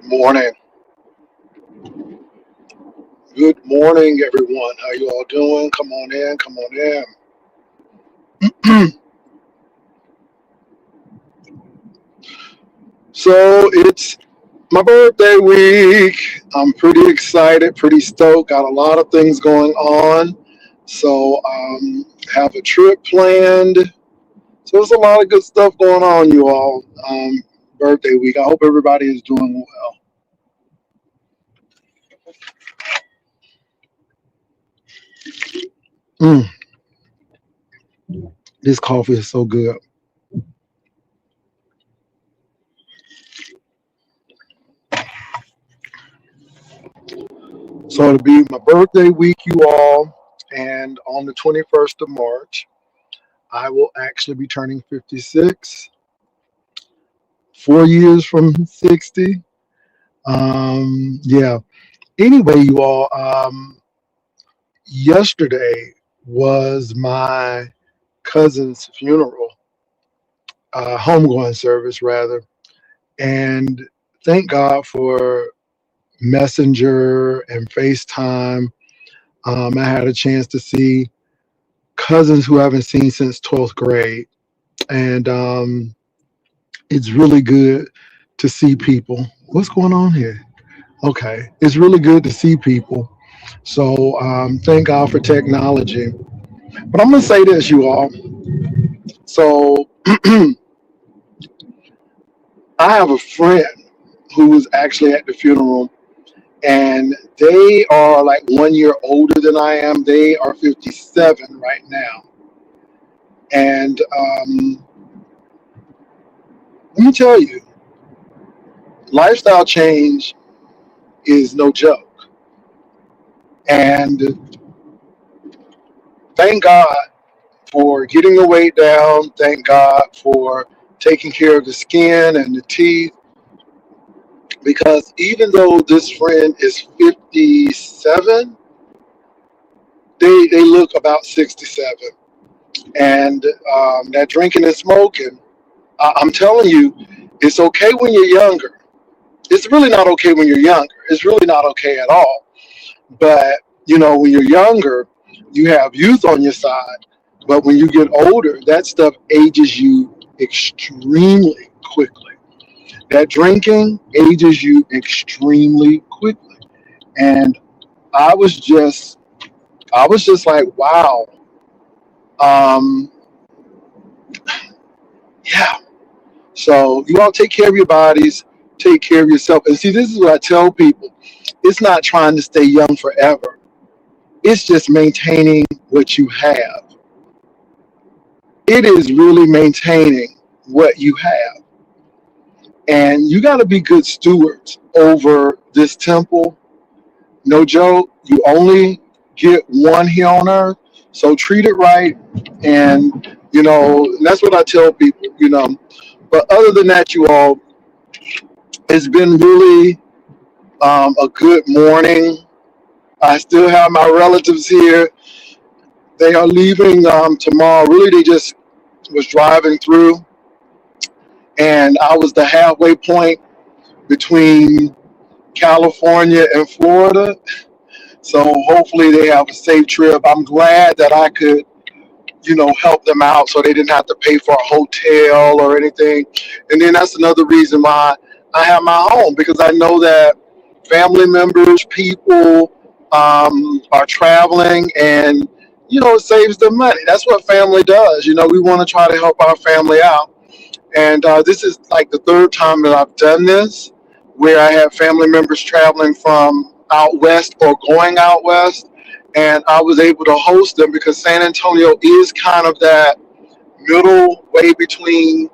Morning. Good morning, everyone. How you all doing? Come on in. Come on in. So it's my birthday week. I'm pretty excited, pretty stoked. Got a lot of things going on. So have a trip planned. So there's a lot of good stuff going on, you all. Birthday week. I hope everybody is doing well. Mm, this coffee is so good. So it'll be my birthday week, you all, and on the 21st of March. I will actually be turning 56, 4 years from 60. Yeah. Anyway, you all, yesterday was my cousin's funeral, homegoing service, rather. And thank God for Messenger and FaceTime. I had a chance to see cousins who I haven't seen since 12th grade. And it's really good to see people. What's going on here? Okay, it's really good to see people. So thank God for technology. But I'm gonna say this, you all. So I have a friend who was actually at the funeral, and they are like 1 year older than I am. They are 57 right now, and let me tell you, lifestyle change is no joke. And thank God for getting the weight down. Thank God for taking care of the skin and the teeth. Because even though this friend is 57, they look about 67. And that drinking and smoking, I'm telling you, it's okay when you're younger. It's really not okay when you're younger. It's really not okay at all. But, when you're younger, you have youth on your side. But when you get older, that stuff ages you extremely quickly. That drinking ages you extremely quickly. And I was just, I was just like, wow. Um, yeah. So you all take care of your bodies, take care of yourself. And see, this is what I tell people. It's not trying to stay young forever. It's just maintaining what you have. It is really maintaining what you have. And you got to be good stewards over this temple. No joke. You only get one here on earth. So treat it right. And, that's what I tell people. But other than that, you all, it's been really a good morning. I still have my relatives here. They are leaving tomorrow. Really, they just was driving through, and I was the halfway point between California and Florida. So hopefully they have a safe trip. I'm glad that I could, help them out so they didn't have to pay for a hotel or anything. And then that's another reason why I have my home, because I know that family members, people are traveling, and it saves them money. That's what family does. We want to try to help our family out. And this is like the third time that I've done this, where I have family members traveling from out west or going out west. And I was able to host them because San Antonio is kind of that middle way between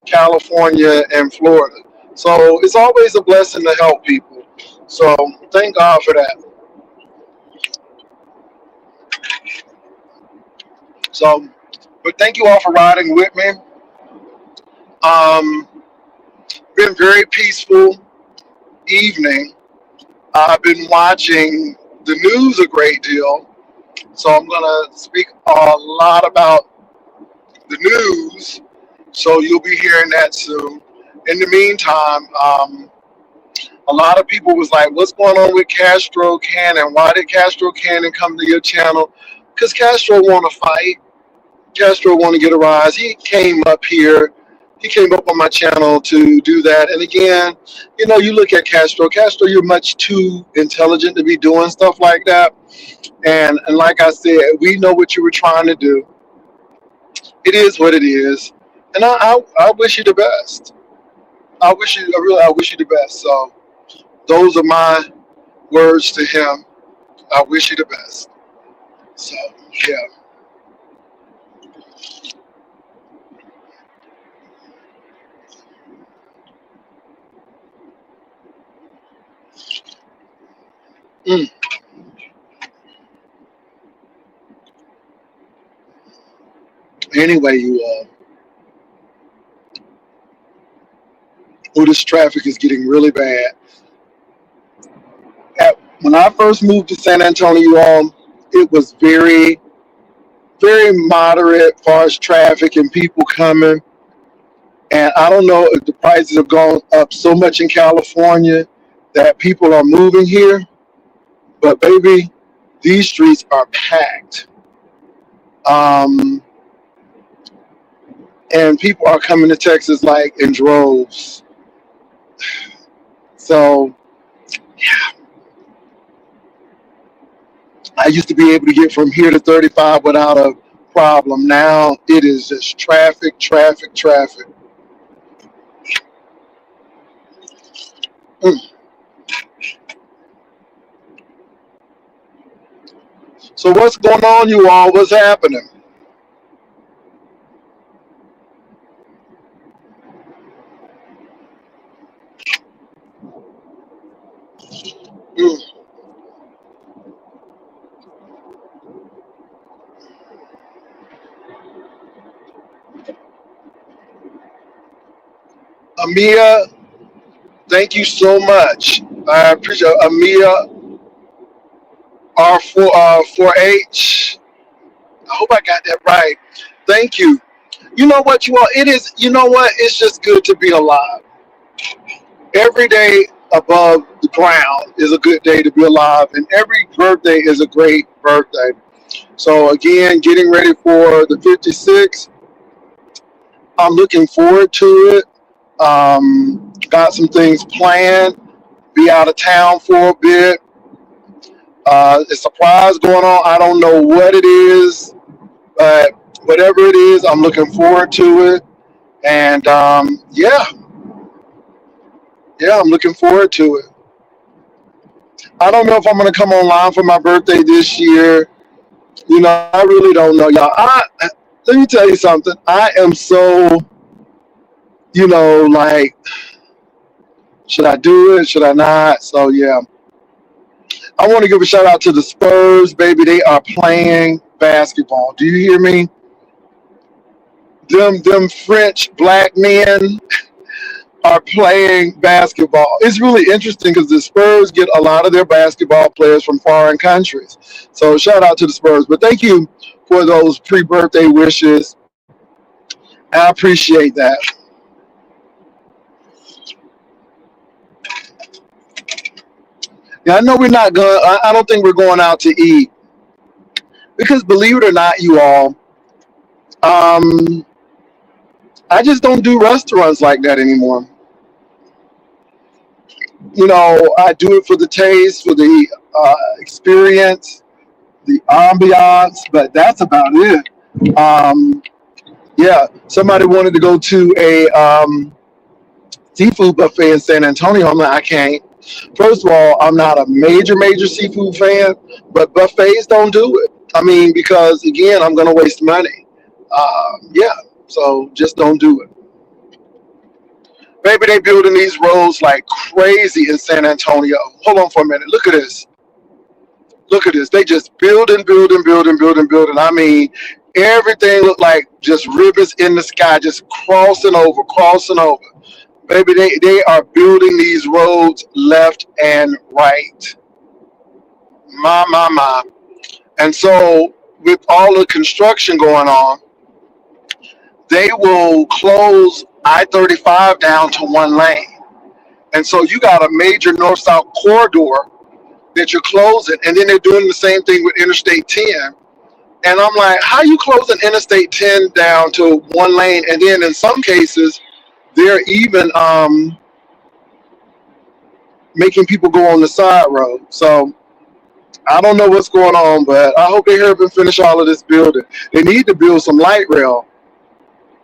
California and Florida. So it's always a blessing to help people. So thank God for that. So, but thank you all for riding with me. Um, been very peaceful evening. I've been watching the news a great deal, so I'm gonna speak a lot about the news. So you'll be hearing that soon. In the meantime, A lot of people was like, "What's going on with Castro Cannon? Why did Castro Cannon come to your channel?" Because Castro want to fight. Castro want to get a rise. He came up here. He came up on my channel to do that. And again, you look at Castro. Castro, you're much too intelligent to be doing stuff like that. And like I said, we know what you were trying to do. It is what it is. And I wish you the best. I wish you the best. So those are my words to him. I wish you the best. So yeah. Mm. Anyway, you all. Oh, this traffic is getting really bad. When I first moved to San Antonio, you all, it was very, very moderate as far as traffic and people coming. And I don't know if the prices have gone up so much in California that people are moving here, but baby, these streets are packed. Um, and people are coming to Texas like in droves. So I used to be able to get from here to 35 without a problem. Now it is just traffic, traffic, traffic. Mm. So what's going on, you all? What's happening? Mm. Amia, thank you so much. I appreciate Amia R4H. I hope I got that right. Thank you. You know what, you all? It is. You know what? It's just good to be alive. Every day above the ground is a good day to be alive, and every birthday is a great birthday. So again, getting ready for the 56. I'm looking forward to it. Got some things planned. Be out of town for a bit. A surprise going on. I don't know what it is, but whatever it is, I'm looking forward to it. And yeah, I'm looking forward to it. I don't know if I'm going to come online for my birthday this year. I really don't know, y'all. Let me tell you something. I am so, like, should I do it? Should I not? So yeah, I want to give a shout out to the Spurs, baby. They are playing basketball. Do you hear me? Them French black men are playing basketball. It's really interesting because the Spurs get a lot of their basketball players from foreign countries. So shout out to the Spurs. But thank you for those pre-birthday wishes. I appreciate that. Yeah, I know we're not going. I don't think we're going out to eat because, believe it or not, you all, um, I just don't do restaurants like that anymore. I do it for the taste, for the experience, the ambiance, but that's about it. Um, yeah, somebody wanted to go to a seafood buffet in San Antonio. I'm like, I can't. First of all, I'm not a major seafood fan, but buffets don't do it. I mean, because again, I'm going to waste money. Yeah, so just don't do it. Baby, they building these roads like crazy in San Antonio. Hold on for a minute. Look at this. Look at this. They just building. I mean, everything looked like just ribbons in the sky, just crossing over, crossing over. Baby, they are building these roads left and right. My. And so, with all the construction going on, they will close I-35 down to one lane. And so you got a major north-south corridor that you're closing, and then they're doing the same thing with Interstate 10. And I'm like, how you closing Interstate 10 down to one lane? And then in some cases, they're even making people go on the side road. So I don't know what's going on, but I hope they hurry up and finish all of this building. They need to build some light rail.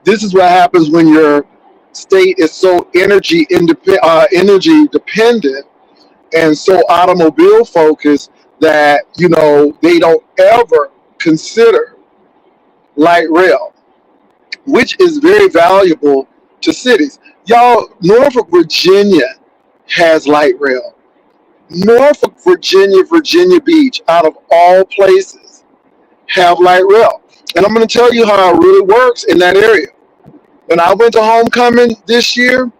This is what happens when your state is so energy dependent and so automobile focused that they don't ever consider light rail, which is very valuable to cities. Y'all, Norfolk, Virginia has light rail. Norfolk, Virginia, Virginia Beach, out of all places, have light rail. And I'm going to tell you how it really works in that area. When I went to homecoming this year,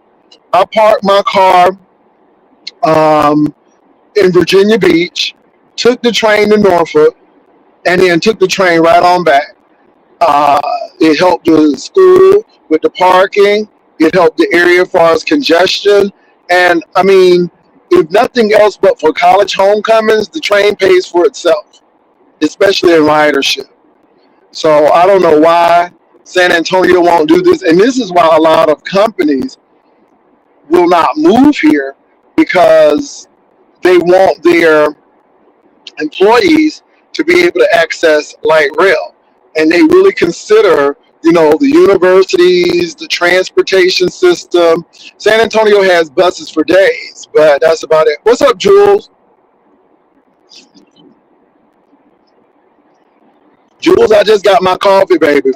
I parked my car in Virginia Beach, took the train to Norfolk, and then took the train right on back. It helped the school with the parking. It helped the area as far as congestion. And I mean, if nothing else but for college homecomings, the train pays for itself, especially in ridership. So I don't know why San Antonio won't do this. And this is why a lot of companies will not move here, because they want their employees to be able to access light rail. And they really consider, the universities, the transportation system. San Antonio has buses for days, but that's about it. What's up, Jules? Jules, I just got my coffee, baby.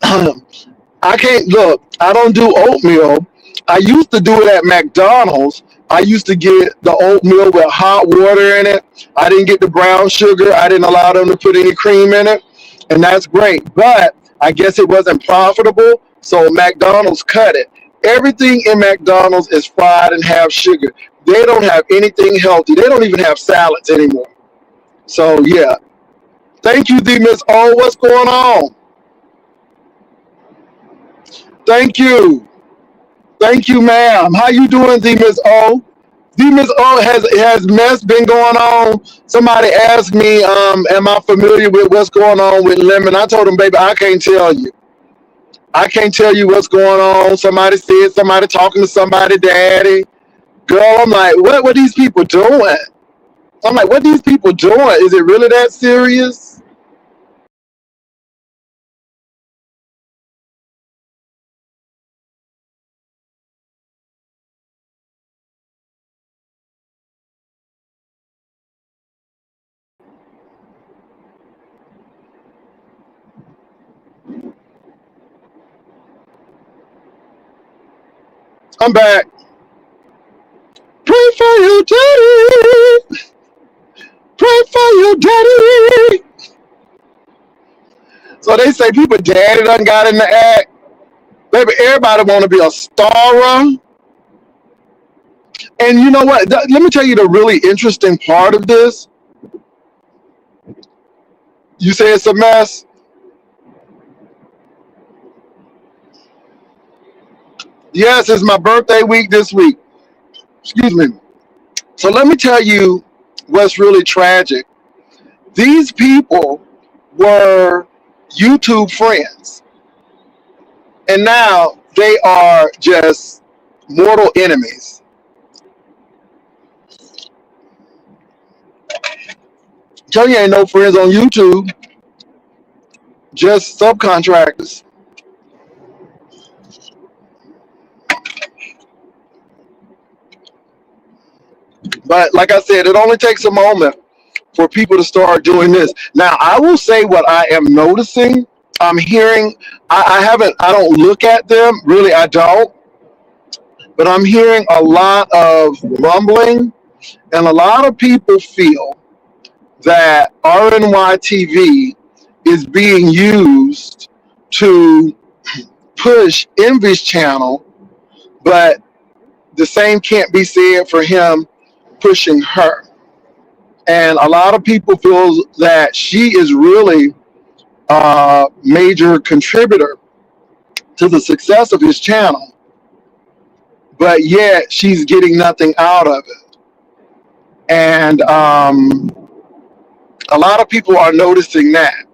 I can't look. I don't do oatmeal. I used to do it at McDonald's. I used to get the oatmeal with hot water in it. I didn't get the brown sugar. I didn't allow them to put any cream in it. And that's great. But I guess it wasn't profitable. So McDonald's cut it. Everything in McDonald's is fried and have sugar. They don't have anything healthy. They don't even have salads anymore. So, yeah. Thank you, D. Miss O. What's going on? Thank you. Thank you, ma'am. How you doing, D. Miss O? D. Miss O, has mess been going on? Somebody asked me, am I familiar with what's going on with Lemon? I told them, baby, I can't tell you. I can't tell you what's going on. Somebody said somebody talking to somebody, daddy. Girl, I'm like, what were these people doing? I'm like, what are these people doing? Is it really that serious? I'm back. Pray for you, daddy. Pray for you, daddy. So they say people daddy done got in the act. Baby, everybody want to be a star. And you know what? Let me tell you the really interesting part of this. You say it's a mess. Yes, it's my birthday week this week. Excuse me. So let me tell you what's really tragic. These people were YouTube friends, and now they are just mortal enemies. Tell you ain't no friends on YouTube, just subcontractors. But like I said, it only takes a moment for people to start doing this. Now, I will say what I am noticing. I'm hearing, I don't look at them, really, I don't. But I'm hearing a lot of rumbling, and a lot of people feel that RNY TV is being used to push Envy's channel, but the same can't be said for him pushing her. And a lot of people feel that she is really a major contributor to the success of his channel. but yet she's getting nothing out of it. And a lot of people are noticing that,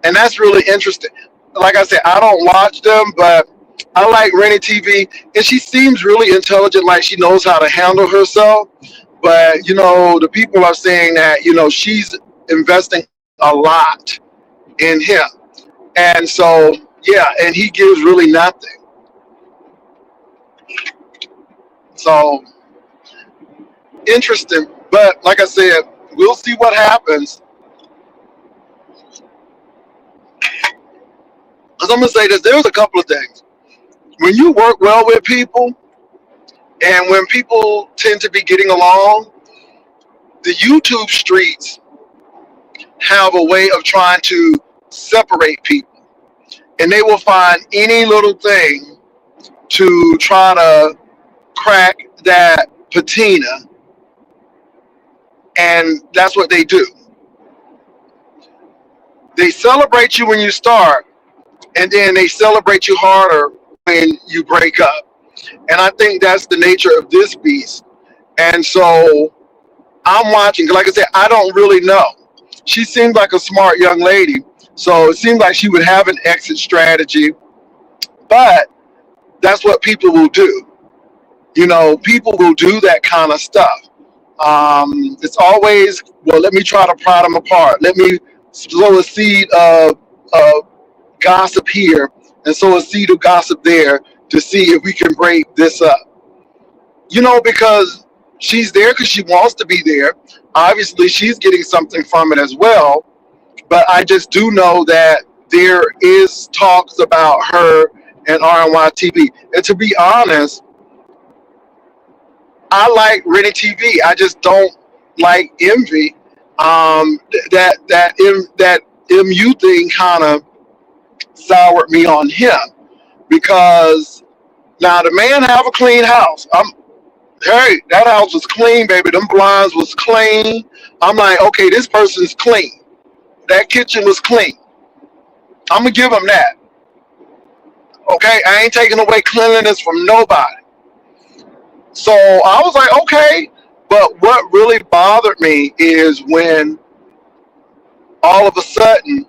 and that's really interesting. Like I said, I don't watch them, but I like Rennie TV, and she seems really intelligent, like she knows how to handle herself. But the people are saying that she's investing a lot in him, and so yeah, and he gives really nothing. So interesting, but like I said, we'll see what happens. Because I'm gonna say this: there's a couple of things when you work well with people, and when people tend to be getting along. The YouTube streets have a way of trying to separate people, and they will find any little thing to try to crack that patina, and that's what they do. They celebrate you when you start, and then they celebrate you harder when you break up. And I think that's the nature of this beast. And so I'm watching. Like I said, I don't really know. She seems like a smart young lady, so it seems like she would have an exit strategy. But that's what people will do. People will do that kind of stuff. It's always, well, let me try to pry them apart. Let me sow a seed of gossip here and sow a seed of gossip there to see if we can break this up. Because she's there because she wants to be there. Obviously, she's getting something from it as well. But I just do know that there is talks about her and RNY TV. And to be honest, I like Rennie TV. I just don't like Envy. That MU thing kind of soured me on him because now the man have a clean house. Hey, that house was clean, baby. Them blinds was clean. I'm like, okay, this person's clean. That kitchen was clean. I'm gonna give him that. Okay, I ain't taking away cleanliness from nobody. So I was like, okay. But what really bothered me is when all of a sudden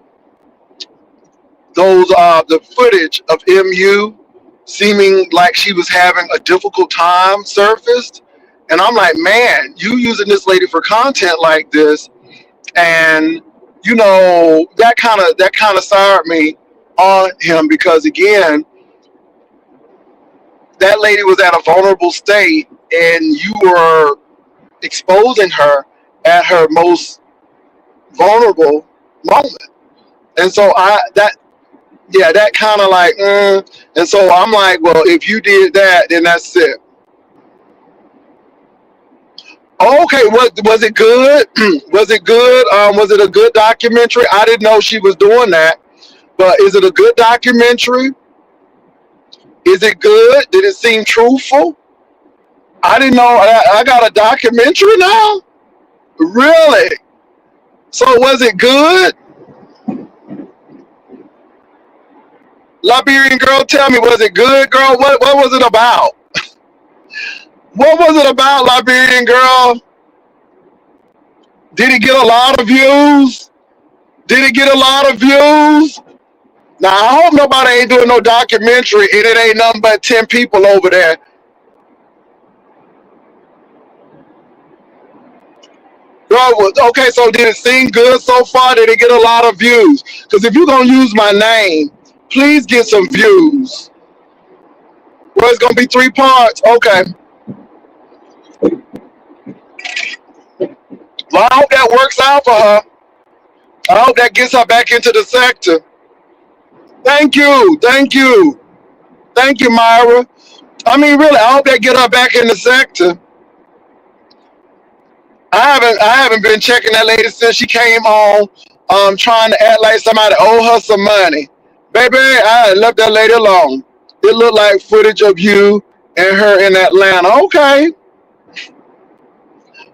those the footage of MU seeming like she was having a difficult time surfaced, and I'm like, man, you using this lady for content like this, and that kind of soured me on him because again, that lady was at a vulnerable state, and you were exposing her at her most vulnerable moment. And so that kind of like, and so I'm like, well, if you did that, then that's it. Okay, was it good? Was it good? Was it a good documentary? I didn't know she was doing that, but is it a good documentary? Is it good? Did it seem truthful? I didn't know. I got a documentary now. Really? So was it good? Liberian girl, tell me, was it good, girl? What was it about? What was it about, Liberian girl? Did it get a lot of views? Did it get a lot of views? Now I hope nobody ain't doing no documentary and it ain't nothing but 10 people over there. Girl, okay, so did it seem good so far? Did it get a lot of views? Because if you're gonna use my name, please get some views. Well, it's gonna be 3 parts. Okay. Well, I hope that works out for her. I hope that gets her back into the sector. Thank you. Thank you. Thank you, Myra. I mean, really, I hope that get her back in the sector. I haven't been checking that lady since she came on, trying to act like somebody owe her some money. Baby, I had left that lady alone. It looked like footage of you and her in Atlanta. Okay,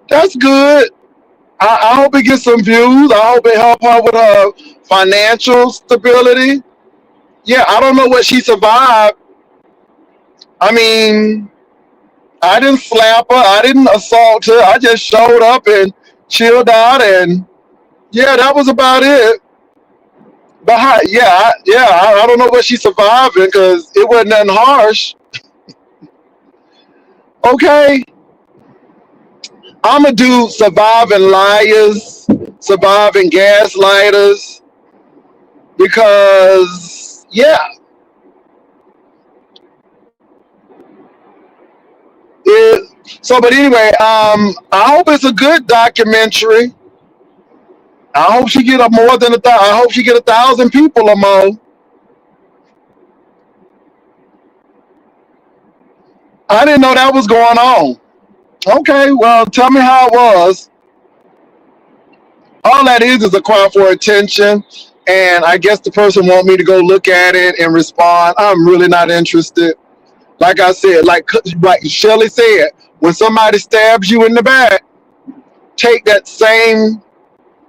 that's good. I hope it gets some views. I hope it help her with her financial stability. Yeah, I don't know what she survived I mean, I didn't slap her. I didn't assault her. I just showed up and chilled out, and yeah, that was about it. But I don't know what she's surviving because it wasn't nothing harsh. Okay, I'm gonna do surviving liars, surviving gaslighters, because yeah, it. So, but anyway, I hope it's a good documentary. I hope she get a more than I hope she get 1,000 people or more. I didn't know that was going on. Okay, well, tell me how it was. All that is a cry for attention, and I guess the person want me to go look at it and respond. I'm really not interested. Like I said, like Shelley said, when somebody stabs you in the back, take that same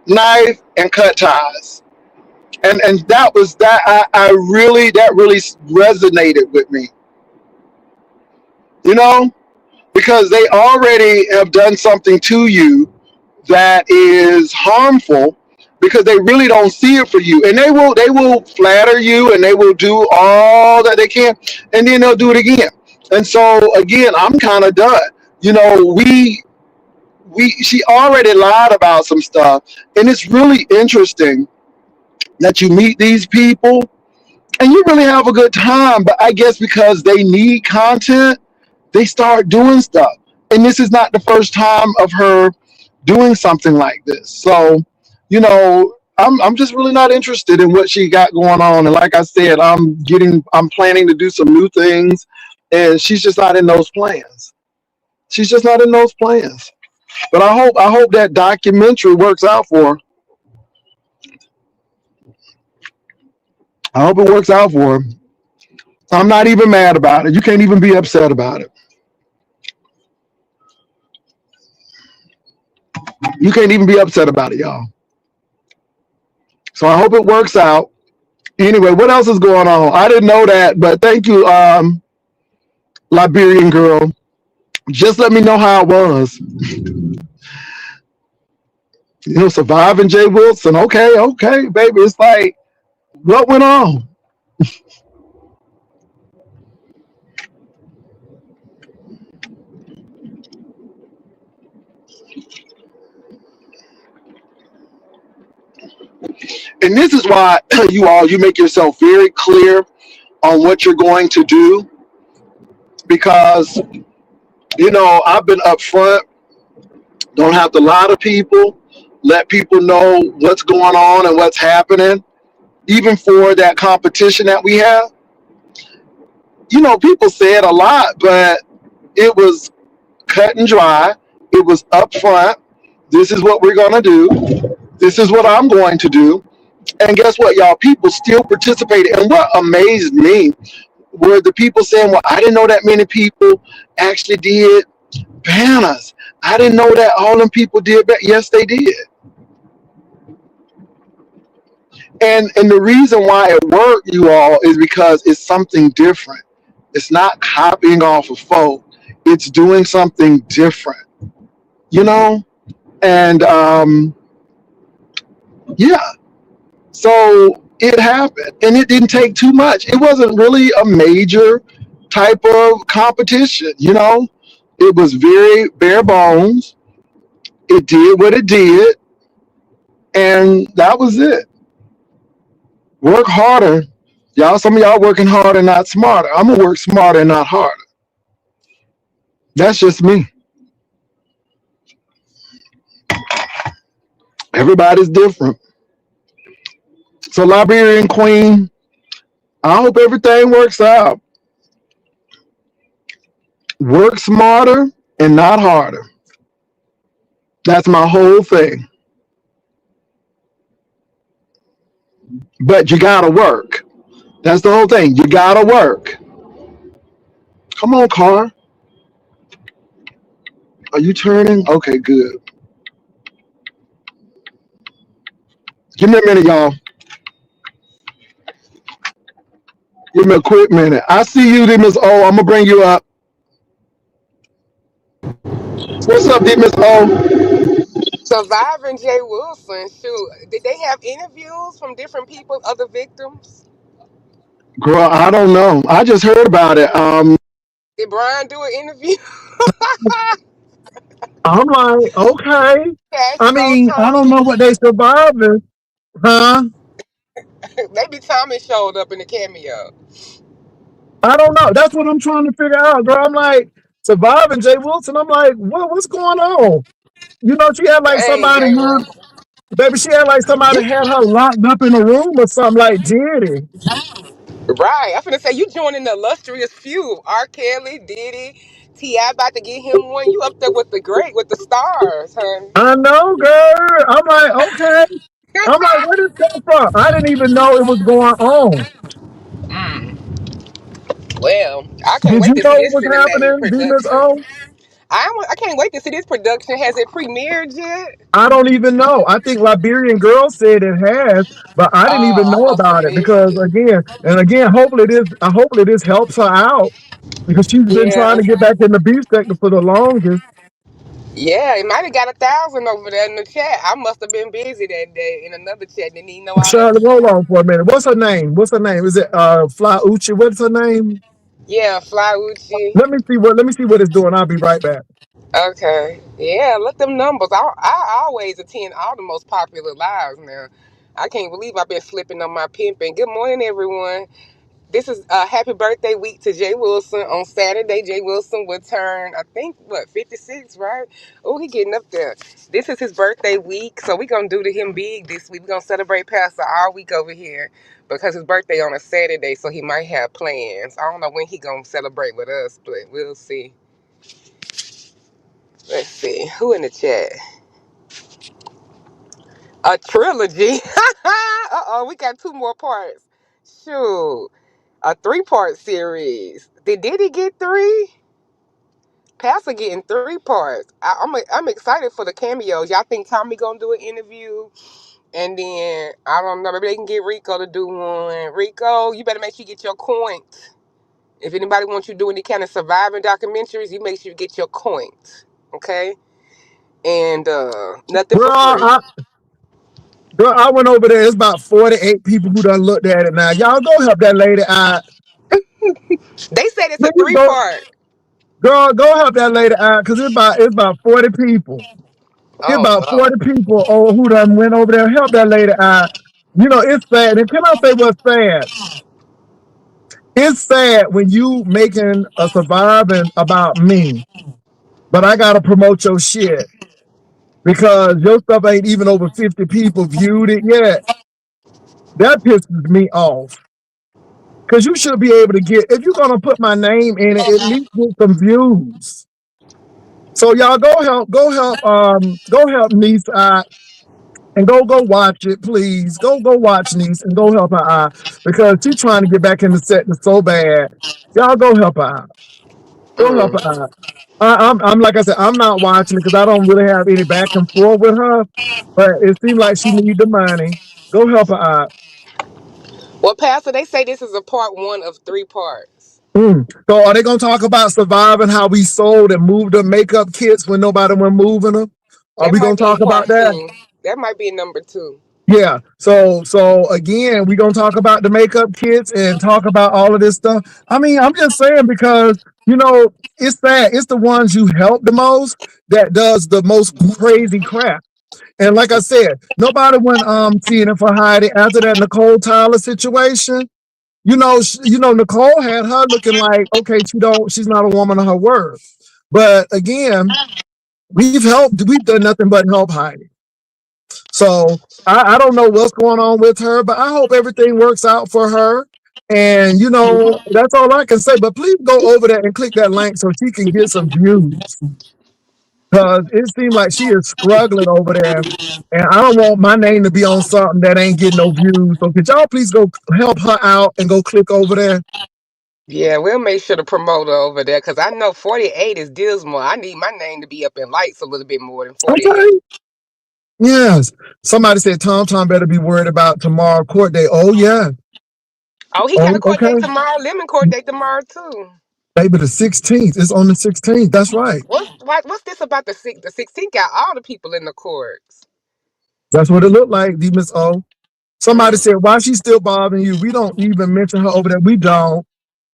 knife and cut ties. And that was that. I really that really resonated with me. You know, because they already have done something to you that is harmful, because they really don't see it for you, and they will flatter you, and they will do all that they can, and then they'll do it again. And so again, I'm kind of done. You know, we she already lied about some stuff, and it's really interesting that you meet these people and you really have a good time, but I guess because they need content, they start doing stuff. And this is not the first time of her doing something like this. So, I'm just really not interested in what she got going on. And like I said, I'm planning to do some new things, and she's just not in those plans. She's just not in those plans. But I hope that documentary works out for her. I hope it works out for her. I'm not even mad about it. You can't even be upset about it. You can't even be upset about it, y'all. So I hope it works out. Anyway, what else is going on? I didn't know that, but thank you, Liberian girl. Just let me know how it was. Surviving Jay Wilson. Okay, okay, baby. It's like, what went on? And this is why you make yourself very clear on what you're going to do, because I've been upfront. Don't have to lie to people. Let people know what's going on and what's happening. Even for that competition that we have, people said a lot, but it was cut and dry. It was upfront. This is what we're going to do. This is what I'm going to do. And guess what, y'all? People still participated. And what amazed me were the people saying, well, I didn't know that many people actually did banners. I didn't know that all them people did that. Yes, they did. And the reason why it worked, you all, is because it's something different. It's not copying off of folk. It's doing something different, you know? And yeah, so it happened. And it didn't take too much. It wasn't really a major type of competition, It was very bare bones. It did what it did. And that was it. Work harder. Y'all, some of y'all working harder, not smarter. I'm gonna work smarter, not harder. That's just me. Everybody's different. So, Liberian Queen, I hope everything works out. Work smarter and not harder. That's my whole thing. But you gotta work. That's the whole thing. You gotta work. Come on, car. Are you turning? Okay, good. Give me a minute, y'all. Give me a quick minute. I see you, D Miss O. I'm gonna bring you up. What's up, D Miss O? Surviving Jay Wilson, shoot, did they have interviews from different people, other victims? Girl, I don't know. I just heard about it. Did Brian do an interview? I'm like, okay. Okay, I so mean, I don't know Tommy, what they surviving, huh? maybe Tommy showed up in the cameo. I don't know. That's what I'm trying to figure out, girl. I'm like, surviving Jay Wilson. I'm like, what's going on? You know, she had like Dang, somebody Jay had, Wilson. baby, she had like somebody had her locked up in a room or something like Diddy. Right, I'm finna say you joining the illustrious few. R. Kelly, Diddy, T.I. about to get him one. You up there with the great, with the stars, honey. I know, girl. I'm like, okay. I'm like, where did this come from? I didn't even know it was going on. Mm. Well, I can't Did wait you to see know it this was cinematic happening, D Miss production. O? I can't wait to see this production. Has it premiered yet? I don't even know. I think Liberian Girl said it has, but I didn't even Oh, I know must have about it missed because it. again, hopefully this helps her out because she's been trying Yeah. to get back in the beef sector for the longest. Yeah, it might have got 1,000 over there in the chat. I must have been busy that day in another chat. Didn't even know all that Charlotte, was hold going on for a on. minute. What's her name? What's her name? Is it Fly Uchi? What's her name? Yeah, Fly Uchi. Let me see what it's doing. I'll be right back. Okay. Yeah, look them numbers. I always attend all the most popular lives now. I can't believe I've been slipping on my pimping. Good morning, everyone. This is happy birthday week to Jay Wilson. On Saturday, Jay Wilson will turn, I think, what, 56, right? Oh, he getting up there. This is his birthday week, so we going to do to him big this week. we going to celebrate Pastor all week over here because his birthday on a Saturday, so he might have plans. I don't know when he going to celebrate with us, but we'll see. Let's see. Who in the chat? A trilogy. Uh-oh, we got two more parts. Shoot. A three-part series. Did he get three? Pastor getting three parts. I'm excited for the cameos. Y'all think Tommy gonna do an interview? And then I don't know. Maybe they can get Rico to do one. Rico, you better make sure you get your coins. If anybody wants you to do any kind of surviving documentaries, you make sure you get your coins. Okay? And nothing Girl, for free. I went over there. It's about 48 people who done looked at it now. Y'all go help that lady out. They said it's a Please three go, part. girl, go help that lady out because it's about 40 people. It's Oh about no. 40 people who done went over there, help that lady out. You know, it's sad. And can I say what's sad? It's sad when you making a surviving about me, but I gotta promote your shit because your stuff ain't even over 50 people viewed it yet. That pisses me off. Cause you should be able to get, if you're gonna put my name in it, at least get some views. So y'all go help niece out and go watch it, please. Go watch niece and go help her out because she's trying to get back in the setting so bad. Y'all go help her out. Go help her Mm. out. I'm like I said, I'm not watching it because I don't really have any back and forth with her. But it seems like she needs the money. Go help her out. Well, Pastor, they say this is a part one of three parts. So are they gonna talk about surviving how we sold and moved the makeup kits when nobody was moving them? Are That we might gonna be in talk about part that? two. That might be in number two. Yeah. So again, we gonna talk about the makeup kits and talk about all of this stuff. I mean, I'm just saying because it's that it's the ones you help the most that does the most crazy crap. And like I said, nobody went seeing it for Heidi after that Nicole Tyler situation. Nicole had her looking like okay, she's not a woman of her word. But again, we've done nothing but help Heidi. So I don't know what's going on with her, but I hope everything works out for her. And that's all I can say. But please go over there and click that link so she can get some views. Because it seems like she is struggling over there. And I don't want my name to be on something that ain't getting no views. So could y'all please go help her out and go click over there? Yeah, we'll make sure to promote her over there because I know 48 is dismal. I need my name to be up in lights a little bit more than 48. Okay. Yes. Somebody said Tom better be worried about tomorrow court day. Oh yeah. Oh, he got Oh, a court date okay. tomorrow. Lemon court date tomorrow too. Maybe the 16th. It's on the 16th. That's right. What's this about the 16th? Got all the people in the courts. That's what it looked like, D Miss O. Somebody Mm. said, why she still bothering you? We don't even mention her over there. We don't.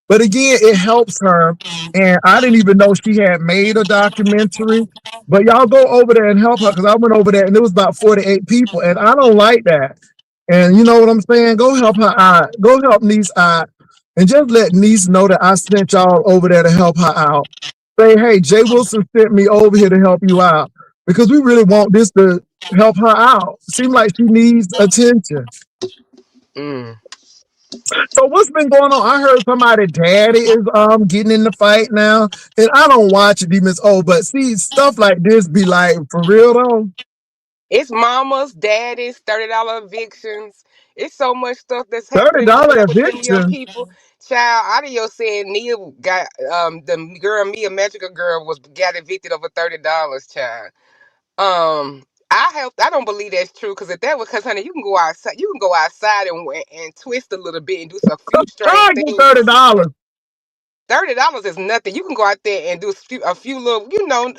But again, it helps her. And I didn't even know she had made a documentary. But y'all go over there and help her because I went over there and it was about 48 people. And I don't like that. And you know what I'm saying? Go help her out. Go help Niece out. And just let Niece know that I sent y'all over there to help her out. Say, hey, Jay Wilson sent me over here to help you out. Because we really want this to help her out. Seems like she needs attention. Mm. So what's been going on? I heard somebody daddy is getting in the fight now. And I don't watch it, Miss O, but see, stuff like this be like for real though. It's mamas, daddies, $30 evictions. It's so much stuff that's happening going $30 on with them young eviction. people. Child, audio said Nia got the girl Mia Magical Girl got evicted over $30, child. I don't believe that's true because if that was because honey, you can go outside and twist a little bit and do some few strange I get things. $30. $30 is nothing. You can go out there and do a few little,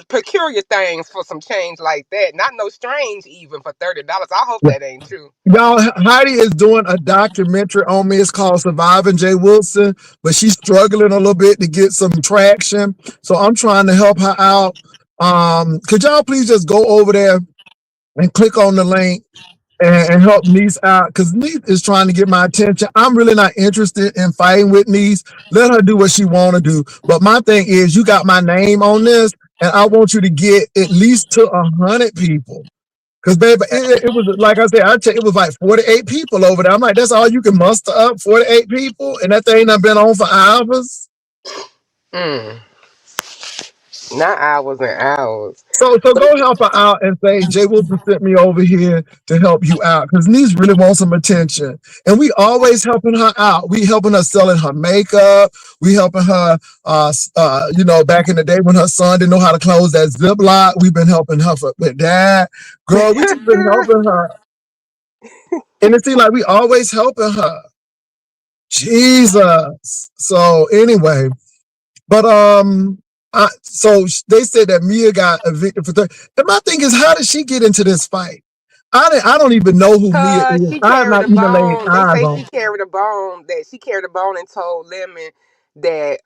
peculiar things for some change like that. Not no strange even for $30. I hope that ain't true. Y'all, Heidi is doing a documentary on me. It's called Surviving Jay Wilson, but she's struggling a little bit to get some traction. So I'm trying to help her out. Could y'all please just go over there and click on the link and help Niece out? Because Niece is trying to get my attention. I'm really not interested in fighting with Niece. Let her do what she want to do. But my thing is, you got my name on this, and I want you to get at least to 100 people. Because, baby, it was like I said, it was like 48 people over there. I'm like, that's all you can muster up, 48 people? And that thing done been on for hours? Mm. Not hours and hours. So But go help her out and say, Jay Wilson sent me over here to help you out. Because Niece really wants some attention. And we always helping her out. We helping her selling her makeup. We helping her, back in the day when her son didn't know how to close that Ziploc. We've been helping her with that. Girl, we just been helping her. And it seems like we always helping her. Jesus. So anyway, but so they said that Mia got evicted for 30. And my thing is, how did she get into this fight? I don't even know who Mia is. she I have carried not a even laid bone. They eyes say on. she carried a bone. That she carried a bone and told Lemon that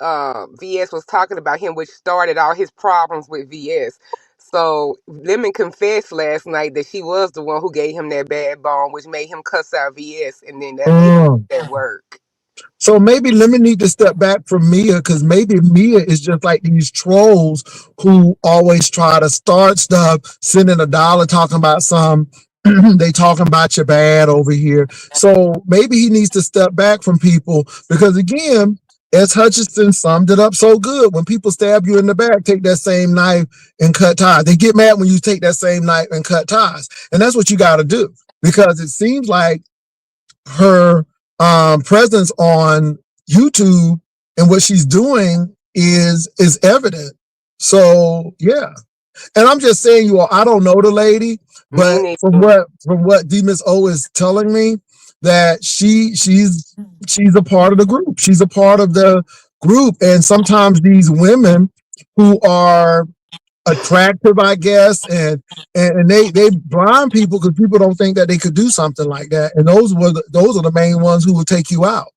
VS was talking about him, which started all his problems with VS. So Lemon confessed last night that she was the one who gave him that bad bone, which made him cuss out VS, and then that it Mm. that work. So maybe Lemon need to step back from Mia because maybe Mia is just like these trolls who always try to start stuff, sending $1 talking about some. They talking about you bad over here. So maybe he needs to step back from people because again, as Hutchinson summed it up so good, when people stab you in the back, take that same knife and cut ties. They get mad when you take that same knife and cut ties. And that's what you got to do because it seems like her presence on YouTube and what she's doing is evident. So yeah. And I'm just saying, you all, I don't know the lady, but Me from neither. what D Miss O is telling me, that she's a part of the group. She's a part of the group. And sometimes these women who are attractive, I guess, and they blind people because people don't think that they could do something like that. And those are the main ones who will take you out.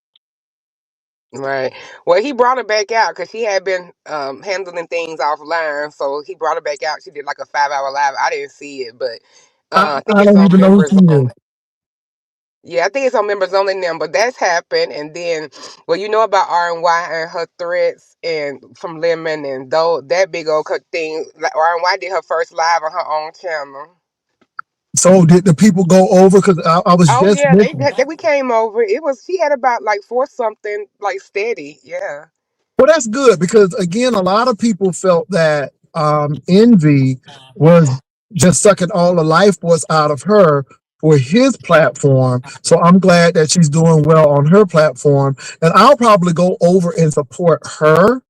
Right. Well, he brought her back out because she had been handling things offline. So he brought her back out. She did like a 5 hour live. I didn't see it, but I think I it's don't on even know who members she is. only. Yeah, I think it's on members only now. But that's happened, and then, well, you know about RNY and her threats and from Lemon and though that big old thing. Like RNY did her first live on her own channel. So did the people go over? Because I was Oh just yeah, looking. we came over. It was she had about like four something like steady. Yeah. Well, that's good because again, a lot of people felt that Envy was just sucking all the life force out of her for his platform. So I'm glad that she's doing well on her platform, and I'll probably go over and support her.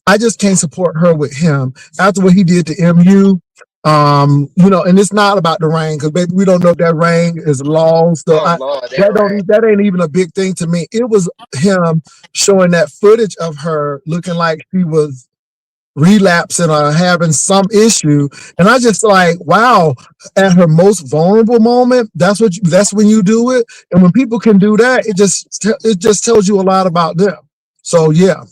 I just can't support her with him after what he did to MU. And it's not about the rain because baby, we don't know if that rain is lost. So Oh Lord, that right. that ain't even a big thing to me. It was him showing that footage of her looking like she was relapsing or having some issue, and I just like, wow, at her most vulnerable moment, that's when you do it, and when people can do that, it just tells you a lot about them. So yeah,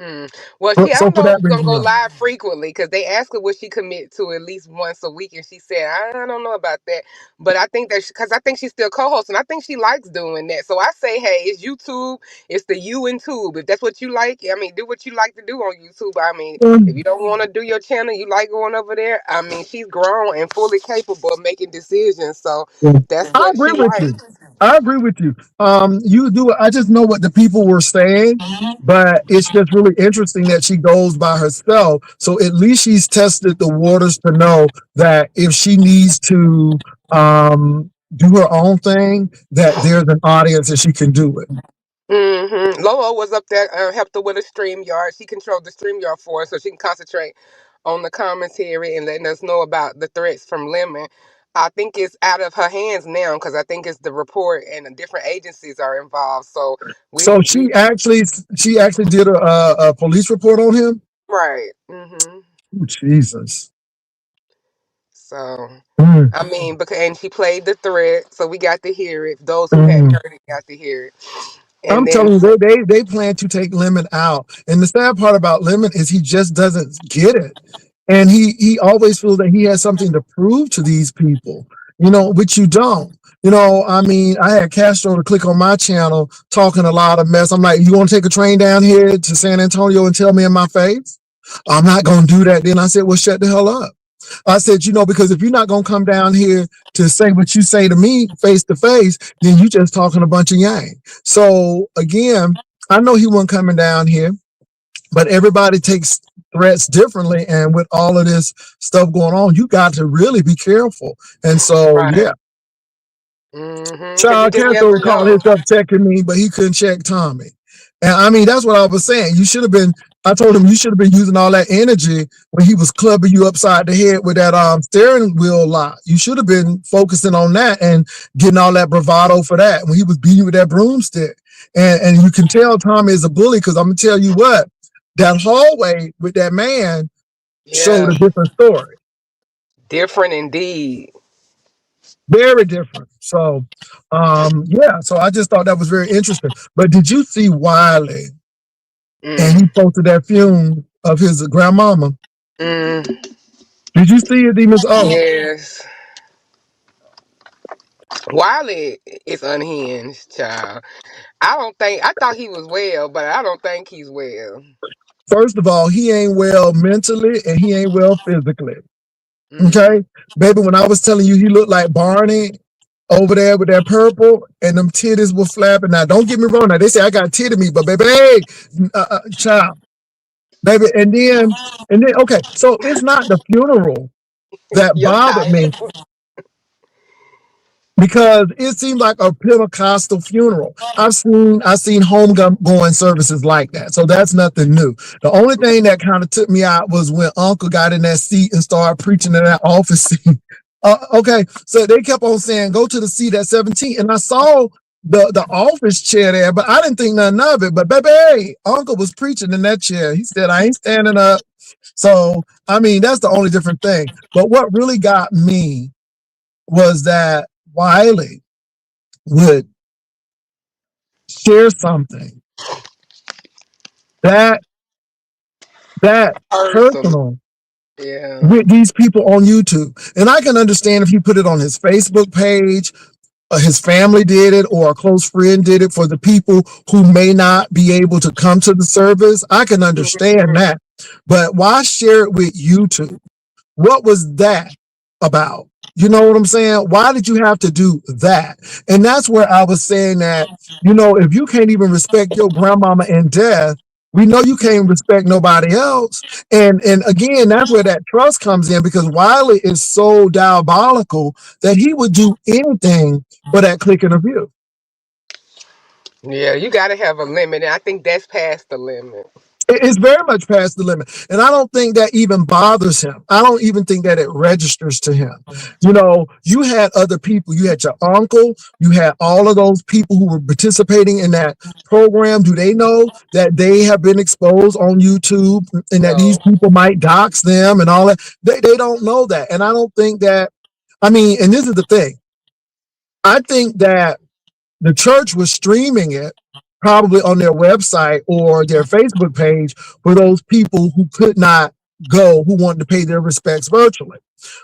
Mm. Well, I so don't for know if that she's gonna reason, go yeah. live frequently because they asked her would she commit to at least once a week, and she said, I don't know about that. But I think that because I think she's still co-hosting, I think she likes doing that. So I say, hey, it's YouTube, it's the you and Tube. If that's what you like, I mean, do what you like to do on YouTube. I mean, if Um, you don't want to do your channel, you like going over there. I mean, she's grown and fully capable of making decisions. So Yeah. that's I what agree she with likes. you. I agree with you. You do it. I just know what the people were saying, but it's just really interesting that she goes by herself. So at least she's tested the waters to know that if she needs to do her own thing, that there's an audience and she can do it. Lolo was up there, helped her with a stream yard. She controlled the stream yard for us so she can concentrate on the commentary and letting us know about the threats from Lemon. I think it's out of her hands now because I think it's the report and the different agencies are involved. So So we she actually did a police report on him. right. Oh, Jesus. So Mm, I mean, because and she played the threat, so we got to hear it. Those who hadn't mm. heard it got to hear it, and I'm then telling you, they plan to take Lemon out. And the sad part about Lemon is he just doesn't get it. And he always feels that he has something to prove to these people, which you don't. I mean, I had Castro to click on my channel talking a lot of mess. I'm like, you want to take a train down here to San Antonio and tell me in my face? I'm not going to do that. Then I said, well, shut the hell up. I said, because if you're not going to come down here to say what you say to me face to face, then you just talking a bunch of yang. So again, I know he wasn't coming down here, but everybody takes threats differently. And with all of this stuff going on, you got to really be careful. And so, right, yeah. because you Child just never Cancel called know. himself checking me, but he couldn't check Tommy. And I mean, that's what I was saying. You should have been, I told him you should have been using all that energy when he was clubbing you upside the head with that steering wheel lock. You should have been focusing on that and getting all that bravado for that when he was beating you with that broomstick. And you can tell Tommy is a bully because I'm going to tell you what, that hallway with that man showed Yeah, a different story. different indeed. Very different. So, yeah. So I just thought that was very interesting. But did you see Wiley? And he Mm, posted that fume of his grandmama. mm, Did you see it, Demons? Oh, yes. Wiley is unhinged, child. I thought he was well, but I don't think he's well. first of all, he ain't well mentally and he ain't well physically. Mm. Okay, baby. When I was telling you, he looked like Barney over there with that purple, and them titties were flapping. Now, don't get me wrong. Now they say I got titty meat, but baby, hey, child, baby, and then, okay. So it's not the funeral that Your bothered me title. because it seemed like a Pentecostal funeral. I've seen homegoing services like that, so that's nothing new. The only thing that kind of took me out was when Uncle got in that seat and started preaching in that office seat. Okay, so they kept on saying go to the seat at 17, and I saw the office chair there, but I didn't think nothing of it. But baby, hey, Uncle was preaching in that chair. He said, "I ain't standing up." So I mean, that's the only different thing. But what really got me was that Wiley would share something that that Person. personal Yeah. with these people on YouTube. And I can understand if he put it on his Facebook page, his family did it, or a close friend did it for the people who may not be able to come to the service. I can understand Mhm. that. But why share it with YouTube? What was that about? You know what I'm saying? Why did you have to do that? And that's where I was saying that, if you can't even respect your grandmama in death, we know you can't respect nobody else. And again, that's where that trust comes in because Wiley is so diabolical that he would do anything for that click and a view. Yeah, you got to have a limit, and I think that's past the limit. It's very much past the limit. And I don't think that even bothers him. I don't even think that it registers to him. You know, you had other people. You had your uncle. You had all of those people who were participating in that program. Do they know that they have been exposed on YouTube and that these No. people might dox them and all that? They don't know that. And I don't think that, I mean, and this is the thing. I think that the church was streaming it probably on their website or their Facebook page for those people who could not go, who wanted to pay their respects virtually.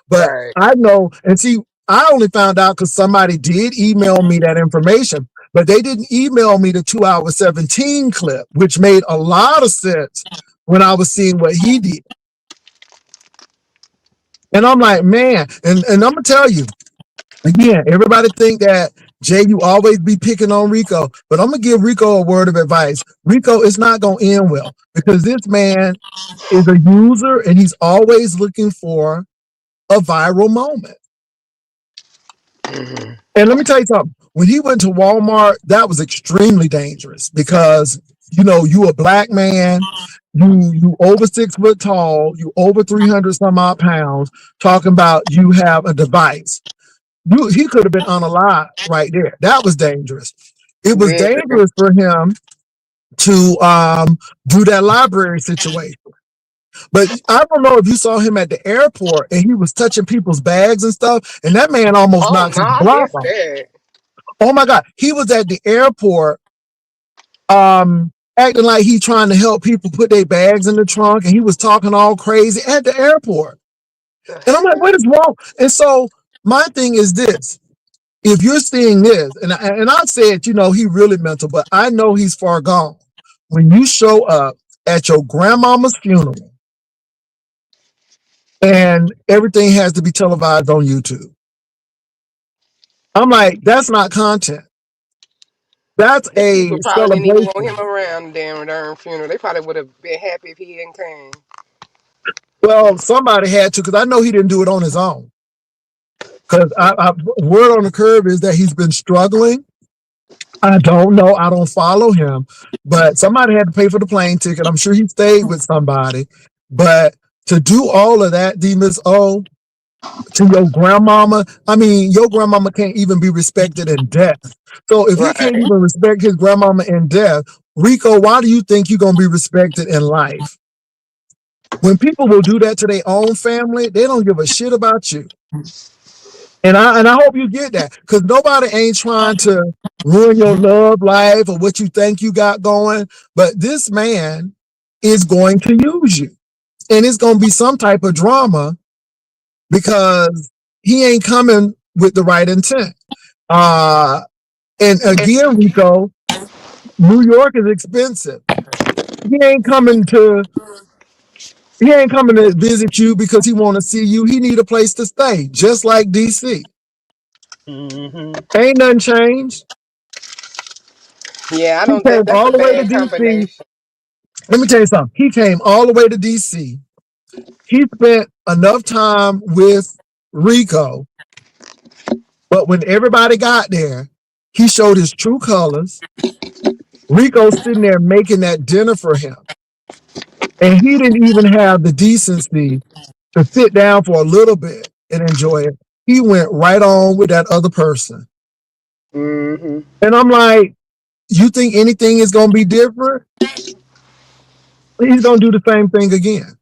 But Right. I know, and see, I only found out because somebody did email me that information, but they didn't email me the 2 hour 17 clip, which made a lot of sense when I was seeing what he did. And I'm like, man, and I'm gonna tell you, again, everybody think that Jay, you always be picking on Rico, but I'm gonna give Rico a word of advice. Rico, it's not gonna end well because this man is a user and he's always looking for a viral moment. Mhm. And let me tell you something. When he went to Walmart, that was extremely dangerous because you know you a black man, you over 6 foot tall, you over 300 some odd pounds, talking about you have a device. He could have been unalive right there. That was dangerous. It was Very. dangerous for him to do that library situation. But I don't know if you saw him at the airport and he was touching people's bags and stuff, and that man almost Oh knocked no, his I block missed off. that. Oh my God. He was at the airport acting like he trying to help people put their bags in the trunk, and he was talking all crazy at the airport. And I'm like, what is wrong? And so my thing is this. If you're seeing this, and I said, you know, he really mental, but I know he's far gone. When you show up at your grandmama's funeral and everything has to be televised on YouTube, I'm like, that's not content. That's The a people probably didn't even want him celebration. around the damn funeral. They probably would have been happy if he hadn't came. Well, somebody had to, because I know he didn't do it on his own. Because word on the curb is that he's been struggling. I don't know. I don't follow him, but somebody had to pay for the plane ticket. I'm sure he stayed with somebody. But to do all of that, D Miss O, to your grandmama, I mean, your grandmama can't even be respected in death. So if he can't Right. even respect his grandmama in death, Rico, why do you think you're going to be respected in life? When people will do that to their own family, they don't give a shit about you. And I hope you get that, because nobody ain't trying to ruin your love life or what you think you got going. But this man is going to use you, and it's going to be some type of drama because he ain't coming with the right intent. And again, Rico, New York is expensive. He ain't coming to he ain't coming to visit you because he want to see you. He need a place to stay, just like DC. Hmm. Ain't nothing changed. Yeah, I He don't think came that's all a the way to bad DC. combination. Let me tell you something. He came all the way to DC. He spent enough time with Rico, but when everybody got there, he showed his true colors. Rico's sitting there making that dinner for him. And he didn't even have the decency to sit down for a little bit and enjoy it. He went right on with that other person. Hmm. And I'm like, you think anything is going to be different? He's going to do the same thing again.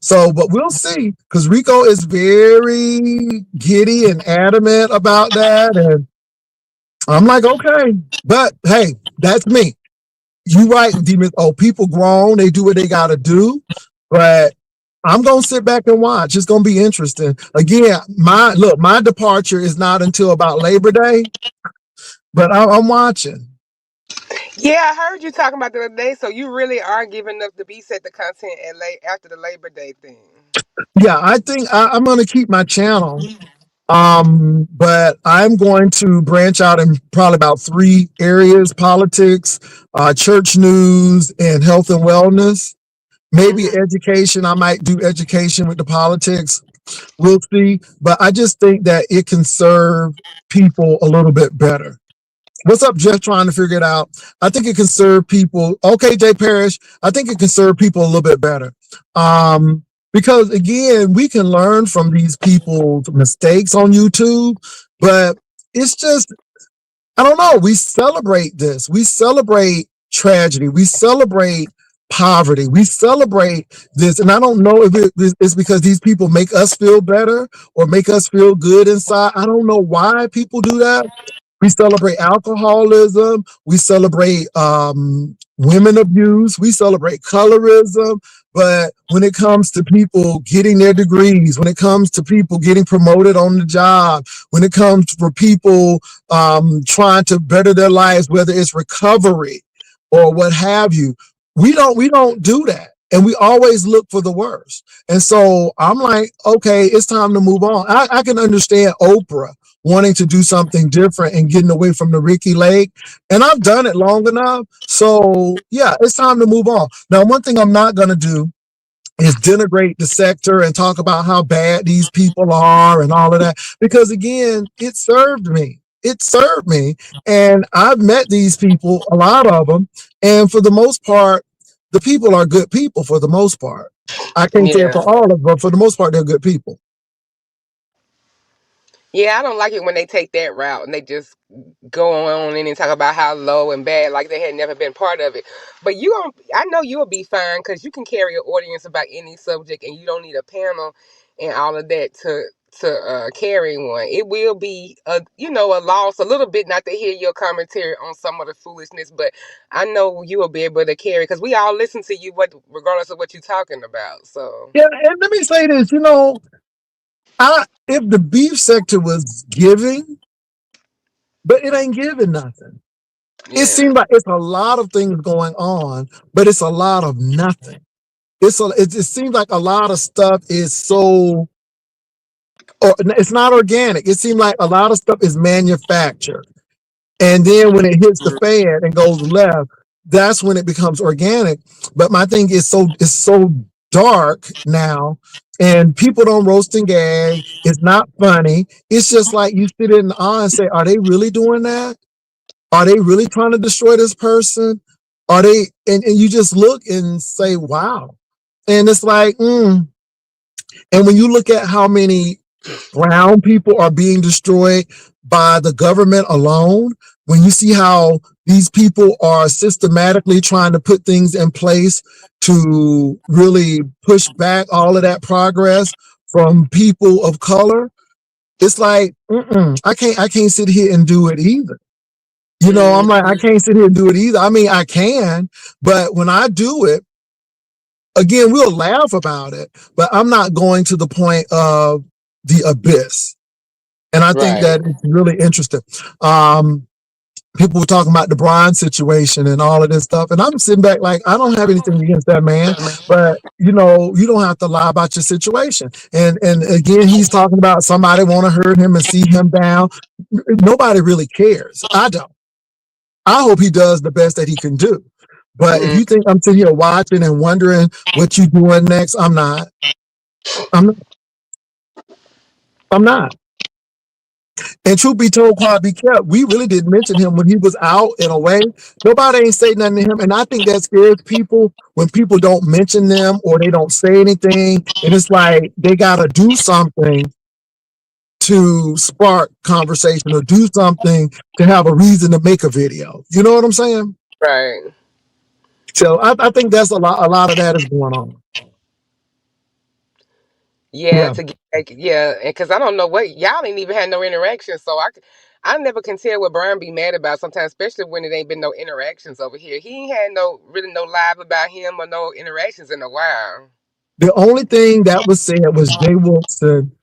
So, but we'll see, because Rico is very giddy and adamant about that. And I'm like, okay. But hey, that's me. You right, Demon. Oh, people grown, they do what they gotta do. But I'm gonna sit back and watch. It's gonna be interesting. Again, my departure is not until about Labor Day, but I'm watching. Yeah, I heard you talking about the other day. So you really are giving up the B set the content at after the Labor Day thing. Yeah, I think I'm gonna keep my channel. But I'm going to branch out in probably about 3 areas: politics, church news, and health and wellness. Maybe Hmm. education. I might do education with the politics. We'll see. But I just think that it can serve people a little bit better. What's up, Jeff? Trying to figure it out. I think it can serve people. Okay, Jay Parrish. I think it can serve people a little bit better. Because again, we can learn from these people's mistakes on YouTube, but it's just, I don't know. We celebrate this. We celebrate tragedy. We celebrate poverty. We celebrate this. And I don't know if it's because these people make us feel better or make us feel good inside. I don't know why people do that. We celebrate alcoholism. We celebrate women abuse. We celebrate colorism. But when it comes to people getting their degrees, when it comes to people getting promoted on the job, when it comes for people trying to better their lives, whether it's recovery or what have you, we don't do that. And we always look for the worst. And so I'm like, okay, it's time to move on. I can understand Oprah wanting to do something different and getting away from the Ricky Lake. And I've done it long enough. So yeah, it's time to move on. Now, one thing I'm not going to do is denigrate the sector and talk about how bad these people are and all of that. Because again, it served me. It served me. And I've met these people, a lot of them. And for the most part, the people are good people for the most part. I can't say it Yeah. for all of them, but for the most part, they're good people. Yeah, I don't like it when they take that route and they just go on in and talk about how low and bad, like they had never been part of it. But I know you'll be fine because you can carry an audience about any subject, and you don't need a panel and all of that to carry one. It will be a loss a little bit not to hear your commentary on some of the foolishness, but I know you will be able to carry because we all listen to you, regardless of what you're talking about. So Yeah, and let me say this, if the beef sector was giving, but it ain't giving nothing. It yeah, seems like it's a lot of things going on, but it's a lot of nothing. It seems like a lot of stuff is so, or it's not organic. It seems like a lot of stuff is manufactured. And then when it hits the fan and goes left, that's when it becomes organic. But my thing is it's so dark now, and people don't roast and gag. It's not funny. It's just like you sit in the eye and say, are they really doing that? Are they really trying to destroy this person? Are they, and you just look and say, wow. And it's like, and when you look at how many brown people are being destroyed by the government alone, when you see how these people are systematically trying to put things in place to really push back all of that progress from people of color, it's like, I can't sit here and do it either. I'm like, I can't sit here and do it either. I mean, I can, but when I do it, again, we'll laugh about it, but I'm not going to the point of the abyss. And I think right. that it's really interesting. People were talking about the Brian situation and all of this stuff. And I'm sitting back like, I don't have anything against that man, but you don't have to lie about your situation. And again, he's talking about somebody want to hurt him and see him down. Nobody really cares. I don't. I hope he does the best that he can do. But if you think I'm sitting here watching and wondering what you doing next, I'm not. I'm not. And truth be told, quiet be kept, we really didn't mention him when he was out and away. Nobody ain't say nothing to him. And I think that scares people when people don't mention them or they don't say anything. And it's like they got to do something to spark conversation or do something to have a reason to make a video. You know what I'm saying? Right. So I think that's a lot of that is going on. Yeah, Yeah. to get yeah, because I don't know what y'all ain't even had no interaction, so I never can tell what Brian be mad about sometimes, especially when it ain't been no interactions over here. He ain't had no live about him or no interactions in a while. The only thing that was said was Jay Wilson.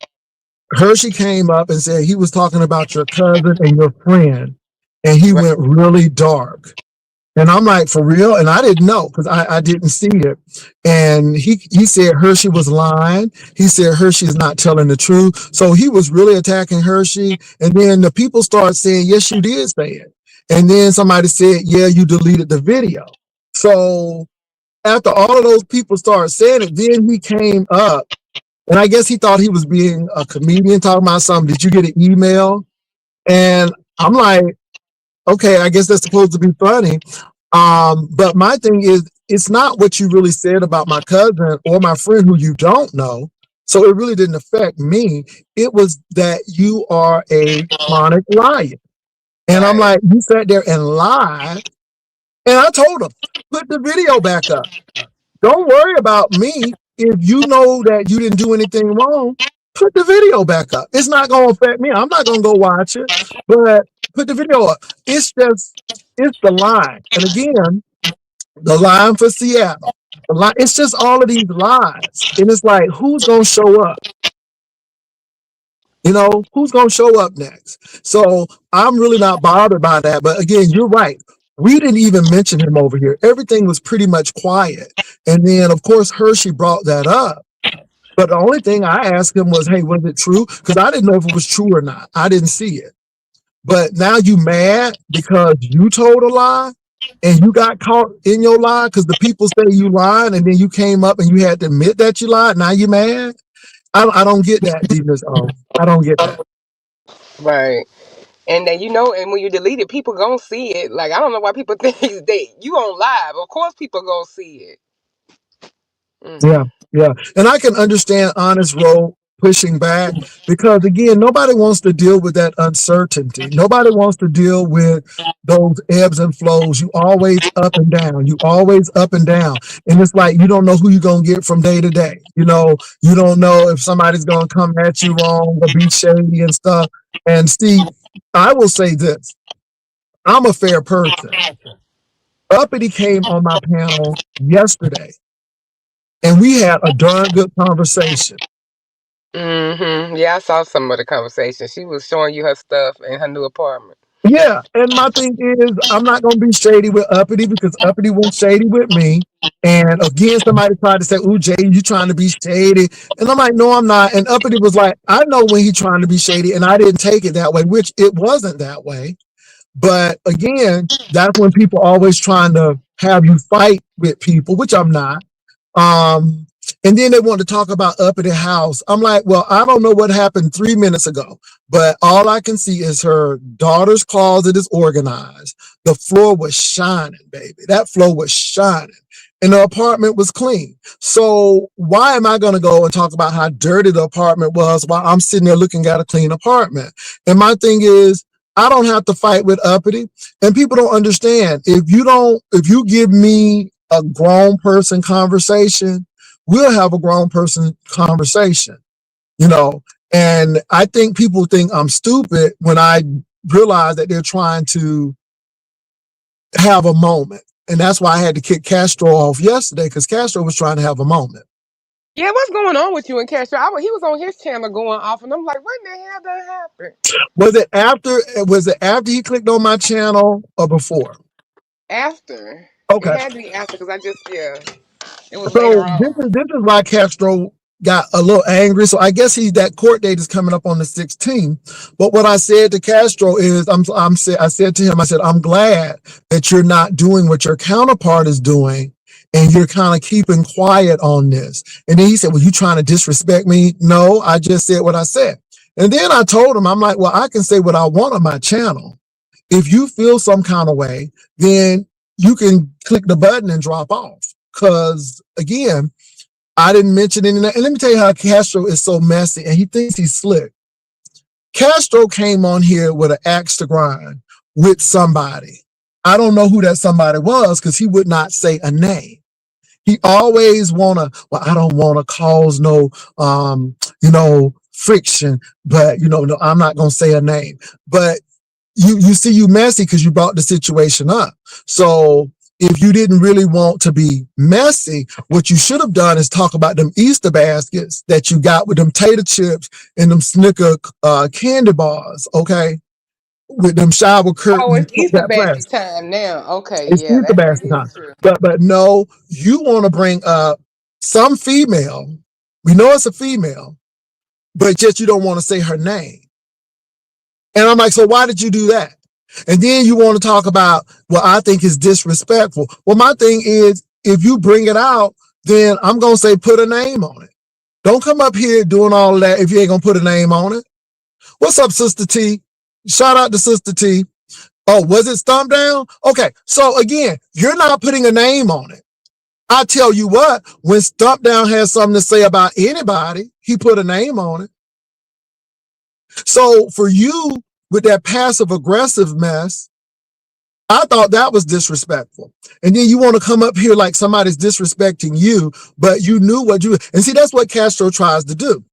Hershey came up and said he was talking about your cousin and your friend, and he Right. went really dark. And I'm like, for real? And I didn't know because I didn't see it. And he said Hershey was lying. He said Hershey's not telling the truth. So he was really attacking Hershey. And then the people started saying, yes, you did say it. And then somebody said, yeah, you deleted the video. So after all of those people started saying it, then he came up. And I guess he thought he was being a comedian talking about something. Did you get an email? And I'm like, okay, I guess that's supposed to be funny. But my thing is, it's not what you really said about my cousin or my friend who you don't know. So it really didn't affect me. It was that you are a chronic liar. And I'm Right. like, you sat there and lied. And I told him, put the video back up. Don't worry about me. If you know that you didn't do anything wrong, put the video back up. It's not going to affect me. I'm not going to go watch it, but put the video up. It's the line. And again, the line for Seattle. The line, it's just all of these lies. And it's like, who's going to show up? You know, who's going to show up next? So I'm really not bothered by that. But again, you're right. We didn't even mention him over here. Everything was pretty much quiet. And then, of course, Hershey brought that up. But the only thing I asked him was, hey, was it true? Because I didn't know if it was true or not. I didn't see it. But now you mad because you told a lie and you got caught in your lie because the people say you lied and then you came up and you had to admit that you lied. Now you mad? I don't get that, Deepness. I don't get that. Right. And then and when you delete it, people gonna see it. Like I don't know why people think they you on live. Of course, people gonna see it. Yeah, Mm. yeah. And I can understand Honest Road pushing back because, again, nobody wants to deal with that uncertainty. Nobody wants to deal with those ebbs and flows. You always up and down. You always up and down. And it's like you don't know who you're going to get from day to day. You know, you don't know if somebody's going to come at you wrong or be shady and stuff. And Steve, I will say this. I'm a fair person. Uppity came on my panel yesterday. And we had a darn good conversation. Yeah, I saw some of the conversation. She was showing you her stuff in her new apartment. Yeah, and my thing is, I'm not going to be shady with Uppity because Uppity was shady with me. And again, somebody tried to say, "Ooh, Jay, you trying to be shady?" And I'm like, "No, I'm not." And Uppity was like, "I know when he's trying to be shady," and I didn't take it that way, which it wasn't that way. But again, that's when people always trying to have you fight with people, which I'm not. Um, and then they want to talk about Uppity House. I'm like, well, I don't know what happened 3 minutes ago, but all I can see is her daughter's closet is organized. The floor was shining, baby. That floor was shining. And the apartment was clean. So why am I going to go and talk about how dirty the apartment was while I'm sitting there looking at a clean apartment? And my thing is, I don't have to fight with Uppity. And people don't understand. If you give me a grown person conversation, we'll have a grown person conversation, you know. And I think people think I'm stupid when I realize that they're trying to have a moment. And that's why I had to kick Castro off yesterday, because Castro was trying to have a moment. Yeah, what's going on with you and Castro? He was on his channel going off, and I'm like, what the hell that happened? Was it after he clicked on my channel or before? After. It Okay. had to be after because it was later So this on. is this is why Castro got a little angry. So I guess that court date is coming up on the 16th. But what I said to Castro is, I said to him, I said, I'm glad that you're not doing what your counterpart is doing, and you're kind of keeping quiet on this. And then he said, well, you trying to disrespect me? No, I just said what I said. And then I told him, I'm like, well, I can say what I want on my channel. If you feel some kind of way, then you can click the button and drop off. Because again, I didn't mention any of that. And let me tell you how Castro is so messy and he thinks he's slick. Castro came on here with an axe to grind with somebody. I don't know who that somebody was because he would not say a name. He always well, I don't want to cause no, friction, but, no, I'm not going to say a name. But you see you messy because you brought the situation up. So if you didn't really want to be messy, what you should have done is talk about them Easter baskets that you got with them tater chips and them Snicker candy bars, okay? With them shower Oh, curtains, it's Easter that basket plastic. time now. Okay, It's yeah, Easter that basket is time. true. But no, you want to bring up some female. We know it's a female, but just you don't want to say her name. And I'm like, so why did you do that? And then you want to talk about what I think is disrespectful. Well, my thing is, if you bring it out, then I'm going to say put a name on it. Don't come up here doing all of that if you ain't going to put a name on it. What's up, Sister T? Shout out to Sister T. Oh, was it Stomp Down? Okay, so again, you're not putting a name on it. I tell you what, when Stomp Down has something to say about anybody, he put a name on it. So for you, with that passive aggressive mess, I thought that was disrespectful. And then you want to come up here like somebody's disrespecting you, but you knew what you, and see, that's what Castro tries to do.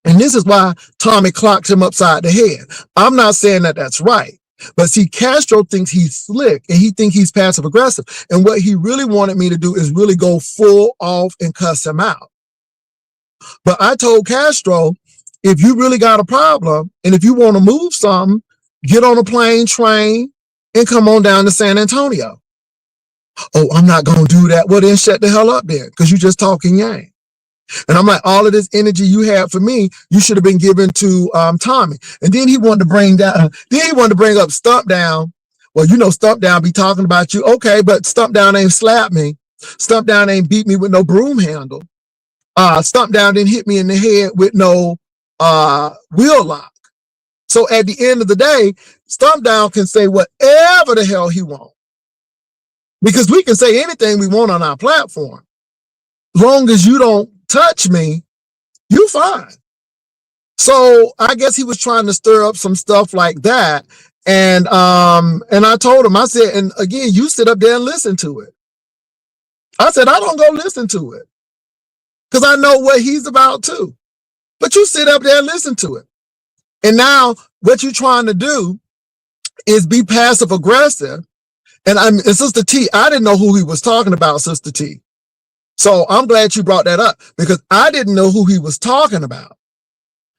And this is why Tommy clocked him upside the head. I'm not saying that that's right. But see, Castro thinks he's slick and he thinks he's passive aggressive. And what he really wanted me to do is really go full off and cuss him out. But I told Castro, if you really got a problem and if you want to move something, get on a plane, train, and come on down to San Antonio. Oh, I'm not going to do that. Well, then shut the hell up there because you're just talking yang. And I'm like, all of this energy you had for me, you should have been given to Tommy. And then he wanted to bring up Stomp Down. Well, you know, Stomp Down be talking about you. Okay, but Stomp Down ain't slapped me. Stomp Down ain't beat me with no broom handle. Stomp Down didn't hit me in the head with no wheel lock. So at the end of the day, Stomp Down can say whatever the hell he wants. Because we can say anything we want on our platform. Long as you don't touch me, you fine. So I guess he was trying to stir up some stuff like that. And I told him, I said, and again, you sit up there and listen to it. I said, I don't go listen to it. Because I know what he's about too. But you sit up there and listen to it. And now what you're trying to do is be passive aggressive. And Sister T, I didn't know who he was talking about, Sister T. So I'm glad you brought that up because I didn't know who he was talking about.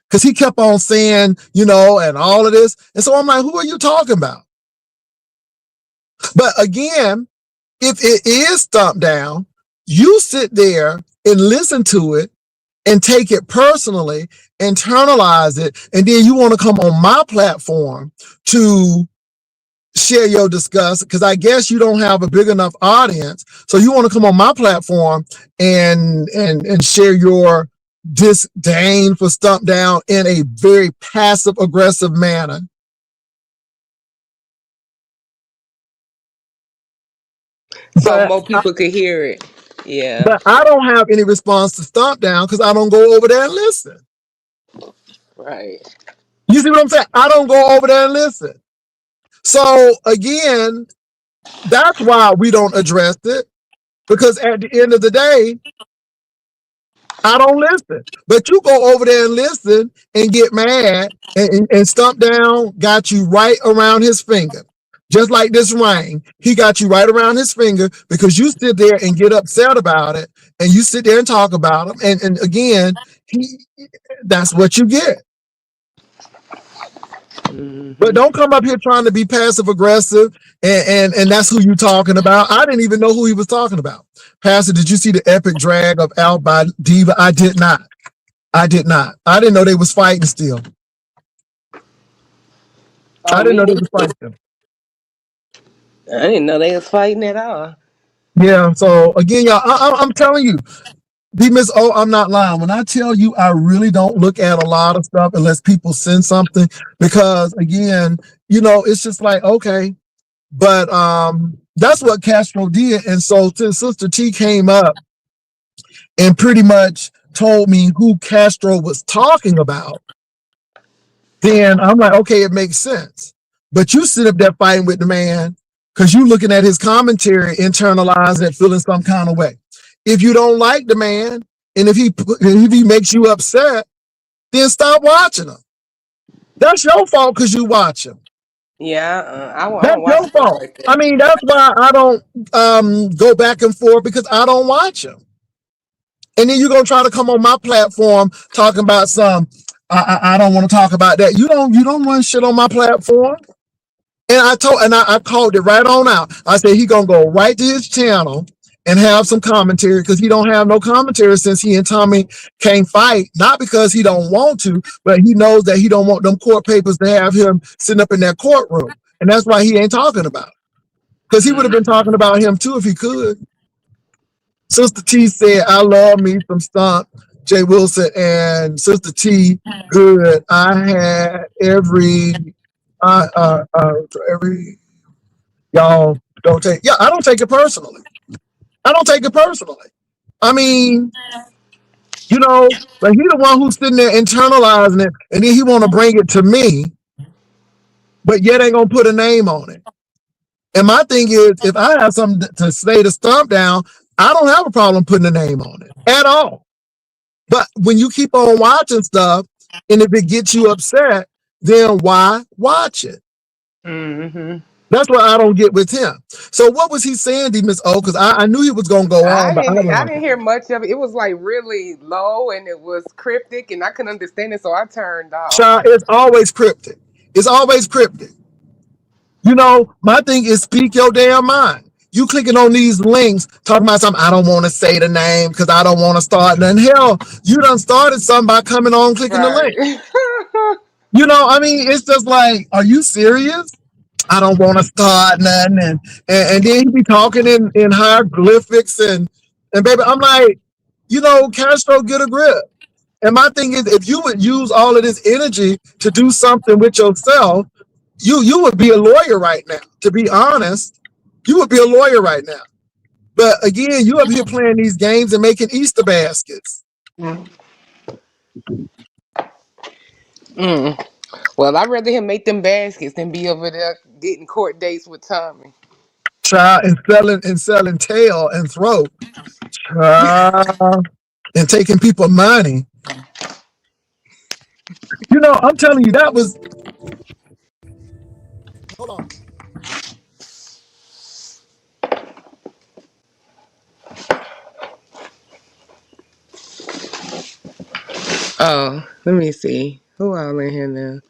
Because he kept on saying, you know, and all of this. And so I'm like, who are you talking about? But again, if it is Stomp Down, you sit there and listen to it and take it personally, internalize it, and then you want to come on my platform to share your disgust because I guess you don't have a big enough audience. So you want to come on my platform and share your disdain for Stomp Down in a very passive aggressive manner. So more people could hear it. Yeah. But I don't have any response to Stomp Down because I don't go over there and listen. Right. You see what I'm saying? I don't go over there and listen. So again, that's why we don't address it, because at the end of the day, I don't listen. But you go over there and listen and get mad, and Stomp Down got you right around his finger. Just like this ring, he got you right around his finger because you sit there and get upset about it, and you sit there and talk about him. And again, that's what you get. But don't come up here trying to be passive aggressive and that's who you're talking about. I didn't even know who he was talking about. Pastor, did you see the epic drag of Al by Diva? I did not. I didn't know they was fighting still. I didn't know they was fighting. I didn't know they was fighting at all. Yeah, so again, y'all, I'm telling you, Miss O, I'm not lying. When I tell you, I really don't look at a lot of stuff unless people send something, because again, you know, it's just like, okay, but that's what Castro did. And so since Sister T came up and pretty much told me who Castro was talking about, then I'm like, okay, it makes sense. But you sit up there fighting with the man because you looking at his commentary, internalizing it, feeling some kind of way. If you don't like the man, and if he makes you upset, then stop watching him. That's your fault because you watch him. Yeah, I That's your fault. right there. I mean, that's why I don't go back and forth, because I don't watch him. And then you're gonna try to come on my platform talking about some. I don't want to talk about that. You don't run shit on my platform. And I called it right on out. I said he gonna go right to his channel and have some commentary, because he don't have no commentary since he and Tommy can't fight. Not because he don't want to, but he knows that he don't want them court papers to have him sitting up in that courtroom. And that's why he ain't talking about it. Because he would have been talking about him too if he could. Sister T said, I love me some Stomp, Jay Wilson, and Sister T, good. I had every Y'all don't take, yeah, I don't take it personally. I don't take it personally. I mean, you know, but he the one who's sitting there internalizing it, and then he want to bring it to me, but yet ain't gonna put a name on it. And my thing is, if I have something to say to stomp down, I don't have a problem putting a name on it at all. But when you keep on watching stuff, and if it gets you upset, then why watch it? Mm-hmm. That's what I don't get with him. So what was he saying, D Miss O? Because I knew he was gonna go on, but I was I like, didn't hear much of it. It was like really low and it was cryptic and I couldn't understand it, so I turned off. child, it's always cryptic. It's always cryptic. You know, my thing is speak your damn mind. You clicking on these links, talking about something, I don't want to say the name because I don't want to start. And hell, you done started something by coming on, clicking the link. Right. You know, I mean, it's just like, are you serious? I don't want to start nothing. And then he be talking in hieroglyphics and baby, I'm like, you know, Castro, get a grip. And my thing is, if you would use all of this energy to do something with yourself, you would be a lawyer right now. To be honest, you would be a lawyer right now. But again, you up here playing these games and making Easter baskets. Mm. Well, I'd rather him make them baskets than be over there getting court dates with Tommy. Child, and selling tail and throat. Child, and taking people money. You know, I'm telling you, that was, hold on. Oh, let me see. Who all in here now?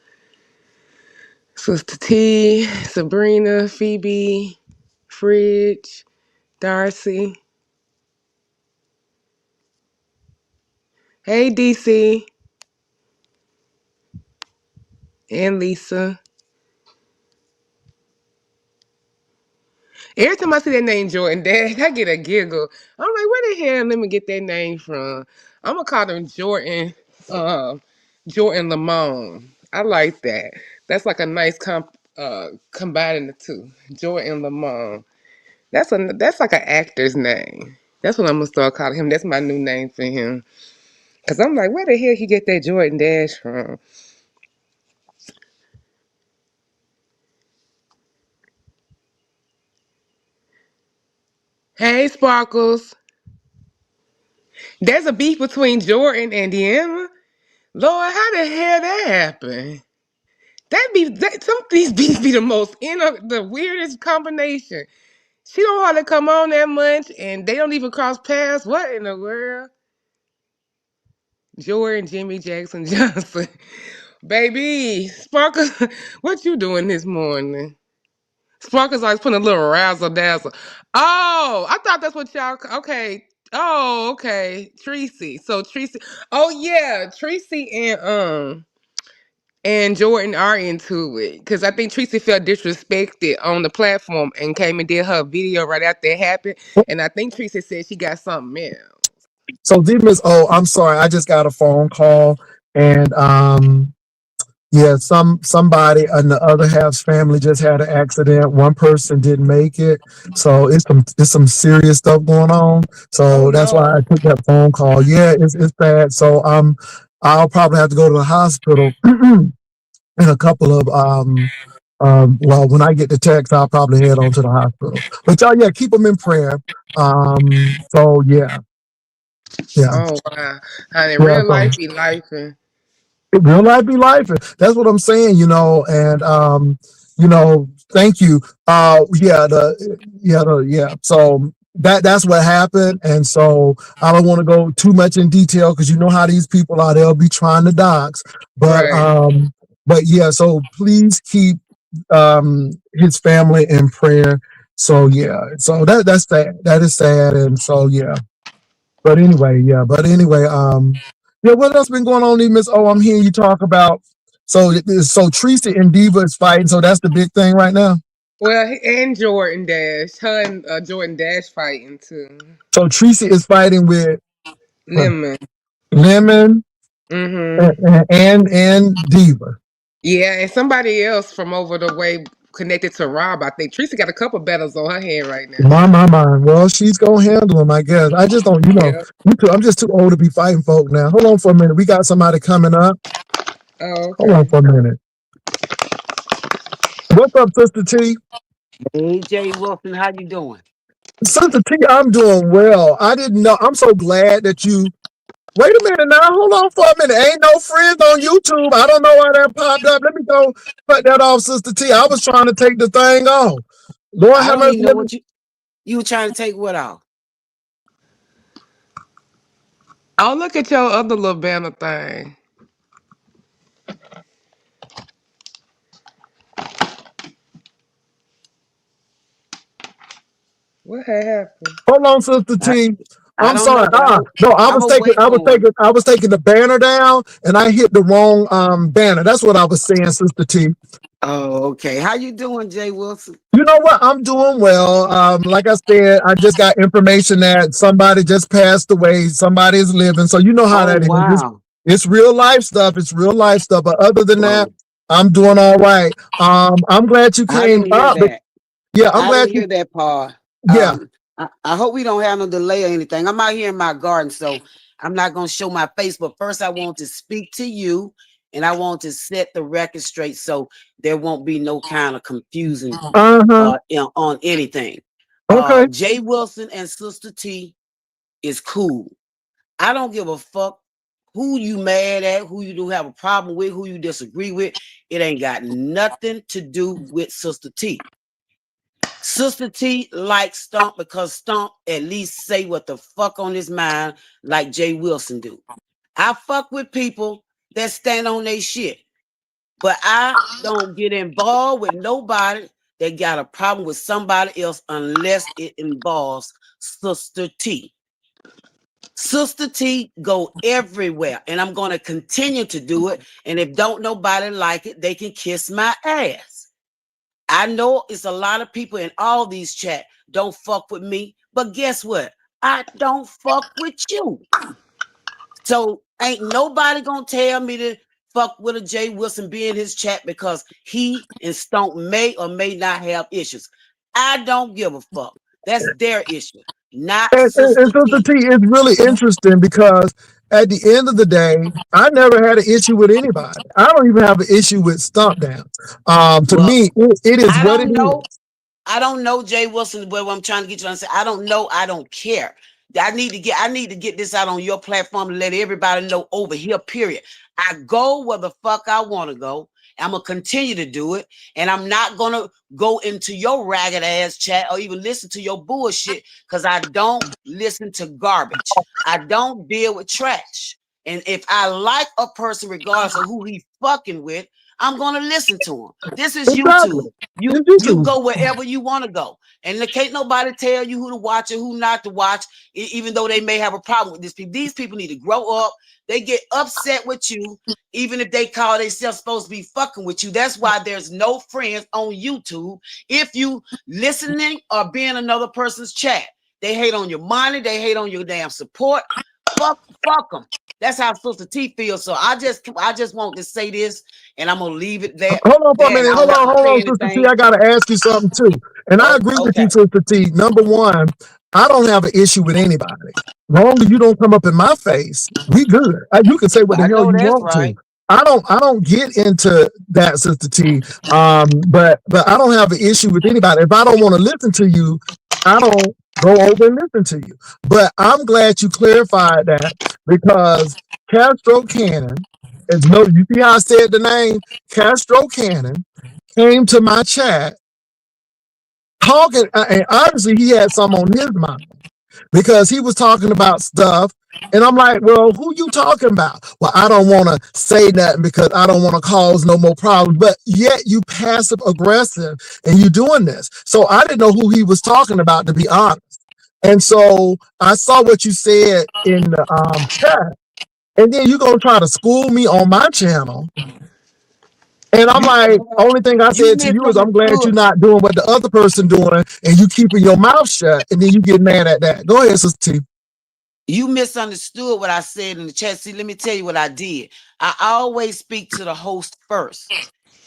Sister T, Sabrina, Phoebe, Fridge, Darcy. Hey, DC and Lisa. Every time I see that name Jordan Dash, I get a giggle. I'm like, where the hell let me get that name from? I'm gonna call him Jordan, Jordan Lamone. I like that. That's like a nice combining the two. Jordan Lamone. That's like an actor's name. That's what I'm gonna start calling him. That's my new name for him. Cause I'm like, where the hell he get that Jordan Dash from? Hey, Sparkles. There's a beef between Jordan and Deanna. Lord, how the hell that happened? Some of these beats be the most the weirdest combination. She don't hardly come on that much, and they don't even cross paths. What in the world? Jordan, Jimmy Jackson Johnson, baby, Sparkle, what you doing this morning? Sparkle's always putting a little razzle dazzle. Oh, I thought that's what y'all. Okay. Oh, okay. Tracy. So Tracy. Oh yeah, Tracy and Jordan are into it because I think Tracy felt disrespected on the platform and came and did her video right after it happened. And I think Tracy said she got something else. So D Miss O, I'm sorry, I just got a phone call and yeah, somebody in the other half's family just had an accident. One person didn't make it, so it's some serious stuff going on. Oh So that's why I no. took that phone call. Yeah, it's bad. So I'll probably have to go to the hospital in a couple of well, when I get the text, I'll probably head on to the hospital. But y'all, yeah, keep them in prayer. So yeah, yeah, Oh wow. Honey, yeah. real So life be life. real life be life. That's what I'm saying, and thank you. Yeah. So that's what happened. And so I don't want to go too much in detail because you know how these people are, they'll be trying to dox. But Right. yeah, so please keep his family in prayer. So yeah, so that's sad. That is sad. And so yeah. Yeah, what else been going on, Miss O? I'm hearing you talk about. So Tracy and Diva is fighting. So that's the big thing right now. Well, and Jordan Dash. Her and Jordan Dash fighting too. So Tracy is fighting with Lemon. Lemon Mm-hmm. and Diva. Yeah, and somebody else from over the way connected to Rob. I think Teresa got a couple battles on her hand right now. My. Well, she's gonna handle them, I guess. I just don't, I'm just too old to be fighting folk now. Hold on for a minute. We got somebody coming up. Oh, okay. Hold on for a minute. What's up, Sister T? Hey, Jay Wilson, how you doing? Sister T, I'm doing well. I didn't know. I'm so glad that you. Wait a minute now. Hold on for a minute. Ain't no friends on YouTube. I don't know why that popped up. Let me go cut that off, Sister T. I was trying to take the thing off. Lord I have don't mercy. even know what you were trying to take what off. Oh, look at your other little banner thing. What had happened? Hold on, Sister T. I I'm don't sorry. know, but No, I I'm was gonna wait for him. taking the banner down, and I hit the wrong banner. That's what I was saying, Sister T. Oh, okay. How you doing, Jay Wilson? You know what? I'm doing well. Like I said, I just got information that somebody just passed away. Somebody is living, so you know how Oh, that is. wow. It's real life stuff. It's real life stuff. But other than that, Whoa. I'm doing all right. I'm glad you I came didn't hear up. that. Yeah, I'm I glad didn't you. hear that part. Yeah. I hope we don't have no delay or anything. I'm out here in my garden, so I'm not gonna show my face. But first, I want to speak to you, and I want to set the record straight so there won't be no kind of confusion on anything. Okay. Jay Wilson and Sister T is cool. I don't give a fuck who you mad at, who you do have a problem with, who you disagree with. It ain't got nothing to do with Sister T. Sister T likes Stomp because Stomp at least say what the fuck on his mind like Jay Wilson do. I fuck with people that stand on their shit, but I don't get involved with nobody that got a problem with somebody else unless it involves Sister T. Sister T go everywhere, and I'm going to continue to do it. And if don't nobody like it, they can kiss my ass. I know it's a lot of people in all these chat don't fuck with me, but guess what? I don't fuck with you. So ain't nobody gonna tell me to fuck with a Jay Wilson be in his chat because he and Stomp may or may not have issues. I don't give a fuck. That's their issue, not Sister Sister T. T, it's really interesting because at the end of the day, I never had an issue with anybody. I don't even have an issue with Stomp Down. To me, it is I what it don't know. is. I don't know Jay Wilson. What I'm trying to get you to understand. I don't know. I don't care. I need to get this out on your platform to let everybody know over here. Period. I go where the fuck I want to go. I'm gonna continue to do it, and I'm not gonna go into your ragged ass chat or even listen to your bullshit because I don't listen to garbage. I don't deal with trash. And if I like a person, regardless of who he's fucking with, I'm gonna listen to him. This is Exactly. YouTube. You go wherever you want to go, and there can't nobody tell you who to watch and who not to watch, even though they may have a problem with this. These people need to grow up. They get upset with you, even if they call themselves supposed to be fucking with you. That's why there's no friends on YouTube. If you listening or being another person's chat, they hate on your money. They hate on your damn support. Fuck them. That's how Sister T feels. So I just want to say this, and I'm gonna leave it there. Hold on for a And minute. I don't have to Hold say on, Sister T. anything. I gotta ask you something too. And I agree with you, Sister T. Number one, I don't have an issue with anybody. Long as you don't come up in my face, we good. You can say what the hell you want to. I don't get into that, Sister T. But I don't have an issue with anybody. If I don't want to listen to you, I don't go over and listen to you. But I'm glad you clarified that because Castro Cannon, you see how I said the name? Castro Cannon came to my chat talking, and obviously he had some on his mind because he was talking about stuff. And I'm like, well, who you talking about? Well, I don't want to say nothing because I don't want to cause no more problems. But yet you passive aggressive and you doing this. So I didn't know who he was talking about, to be honest. And so I saw what you said in the chat. And then you gonna try to school me on my channel. And I'm like, only thing I said to you is I'm glad you're not doing what the other person doing and you keeping your mouth shut and then you get mad at that. Go ahead, Sister T. You misunderstood what I said in the chat. See, let me tell you what I did. I always speak to the host first.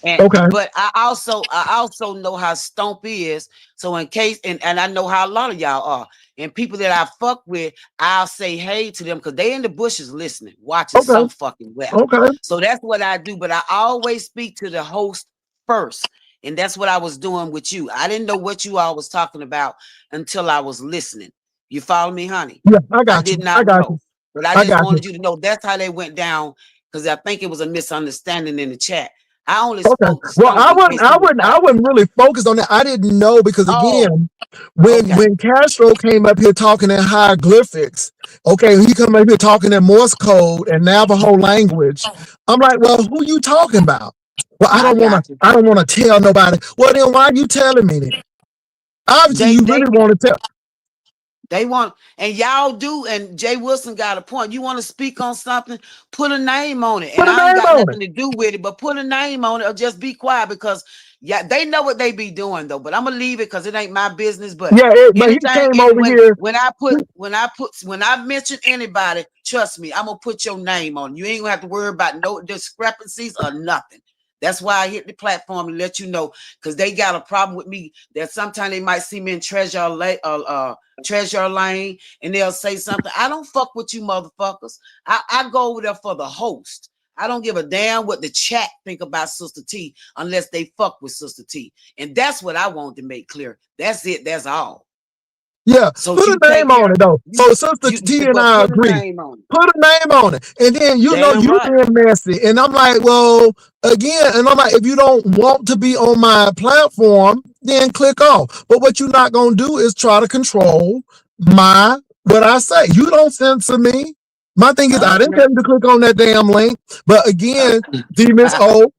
And Okay. but I also know how Stomp is. So in case and I know how a lot of y'all are. And people that I fuck with, I'll say hey to them because they in the bushes listening, watching Okay. some fucking well. Okay. So that's what I do. But I always speak to the host first. And that's what I was doing with you. I didn't know what you all was talking about until I was listening. You follow me, honey? Yeah, I I got did you. I not got you. know. But I I just got you. wanted you to know that's how they went down because I think it was a misunderstanding in the chat. I only Okay. spoke to Well, Stomp in case he was I talking. wasn't really focused on that. I didn't know because Oh, again, when okay. Castro came up here talking in hieroglyphics, okay, he come up here talking in Morse code and Navajo language. I'm like, well, who you talking about? Well, I got you. I don't want to tell nobody. Well, then why are you telling me then? Obviously, They you they really want to tell. They want, and y'all do, and Jay Wilson got a point. You want to speak on something, put a name on it. And Put a I ain't name got on it. nothing to do with it, but put a name on it or just be quiet because yeah, they know what they be doing though. But I'm gonna leave it because it ain't my business. But Yeah, but he anytime, came over here. when I mention anybody, trust me, I'm gonna put your name on. You ain't gonna have to worry about no discrepancies or nothing. That's why I hit the platform to let you know because they got a problem with me that sometimes they might see me in Treasure Lane and they'll say something. I don't fuck with you motherfuckers. I go over there for the host. I don't give a damn what the chat think about Sister T unless they fuck with Sister T. And that's what I want to make clear. That's it. That's all. Yeah, So put a you take name on care. it though. You, So Sister T and but I put a agree. name on it. Put a name on it. And then you know Damn you right. being messy. And I'm like, well, again, and I'm like, if you don't want to be on my platform, then click off. But what you're not gonna do is try to control what I say. You don't censor me. My thing is I didn't Okay. tell you to click on that damn link. But again, D Miss O,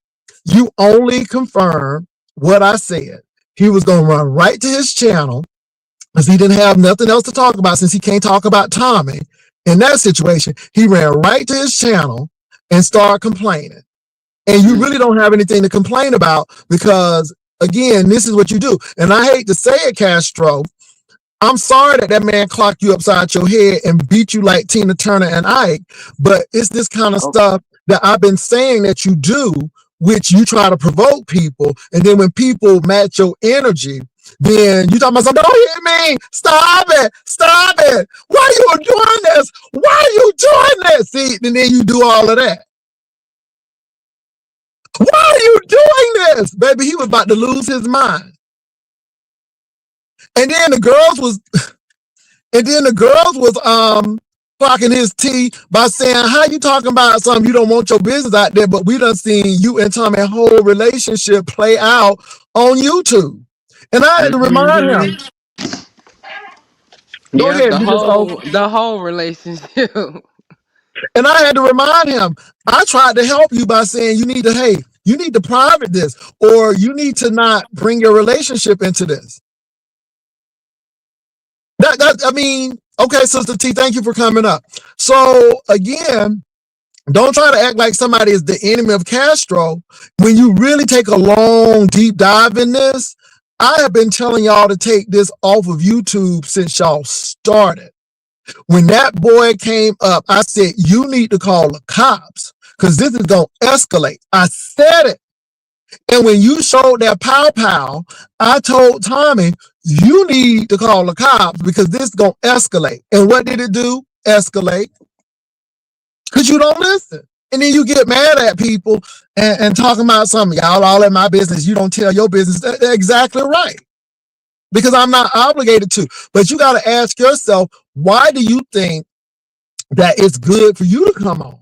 you only confirmed what I said. He was gonna run right to his channel because he didn't have nothing else to talk about since he can't talk about Tommy. In that situation, he ran right to his channel and started complaining. And you really don't have anything to complain about because, again, this is what you do. And I hate to say it, Castro. I'm sorry that man clocked you upside your head and beat you like Tina Turner and Ike, but it's this kind of Okay. stuff that I've been saying that you do, which you try to provoke people. And then when people match your energy, then you talking about something, don't hit me, stop it, why are you doing this, why are you doing this? See, and then you do all of that. Why are you doing this? Baby, he was about to lose his mind. And then the girls was clocking his tea by saying, how you talking about something you don't want your business out there, but we done seen you and Tommy whole relationship play out on YouTube. And I had to remind him. Go Yep, ahead, Miss O. the whole relationship. And I had to remind him, I tried to help you by saying you need to private this, or you need to not bring your relationship into this. I mean, okay, Sister T, thank you for coming up. So again, don't try to act like somebody is the enemy of Castro. When you really take a long, deep dive in this, I have been telling y'all to take this off of YouTube since y'all started. When that boy came up, I said, you need to call the cops because this is going to escalate. I said it. And when you showed that pow, I told Tommy, you need to call the cops because this is going to escalate. And what did it do? Escalate. Because you don't listen. And then you get mad at people and talking about something. Y'all all in my business. You don't tell your business. That's exactly right. Because I'm not obligated to. But you got to ask yourself, why do you think that it's good for you to come on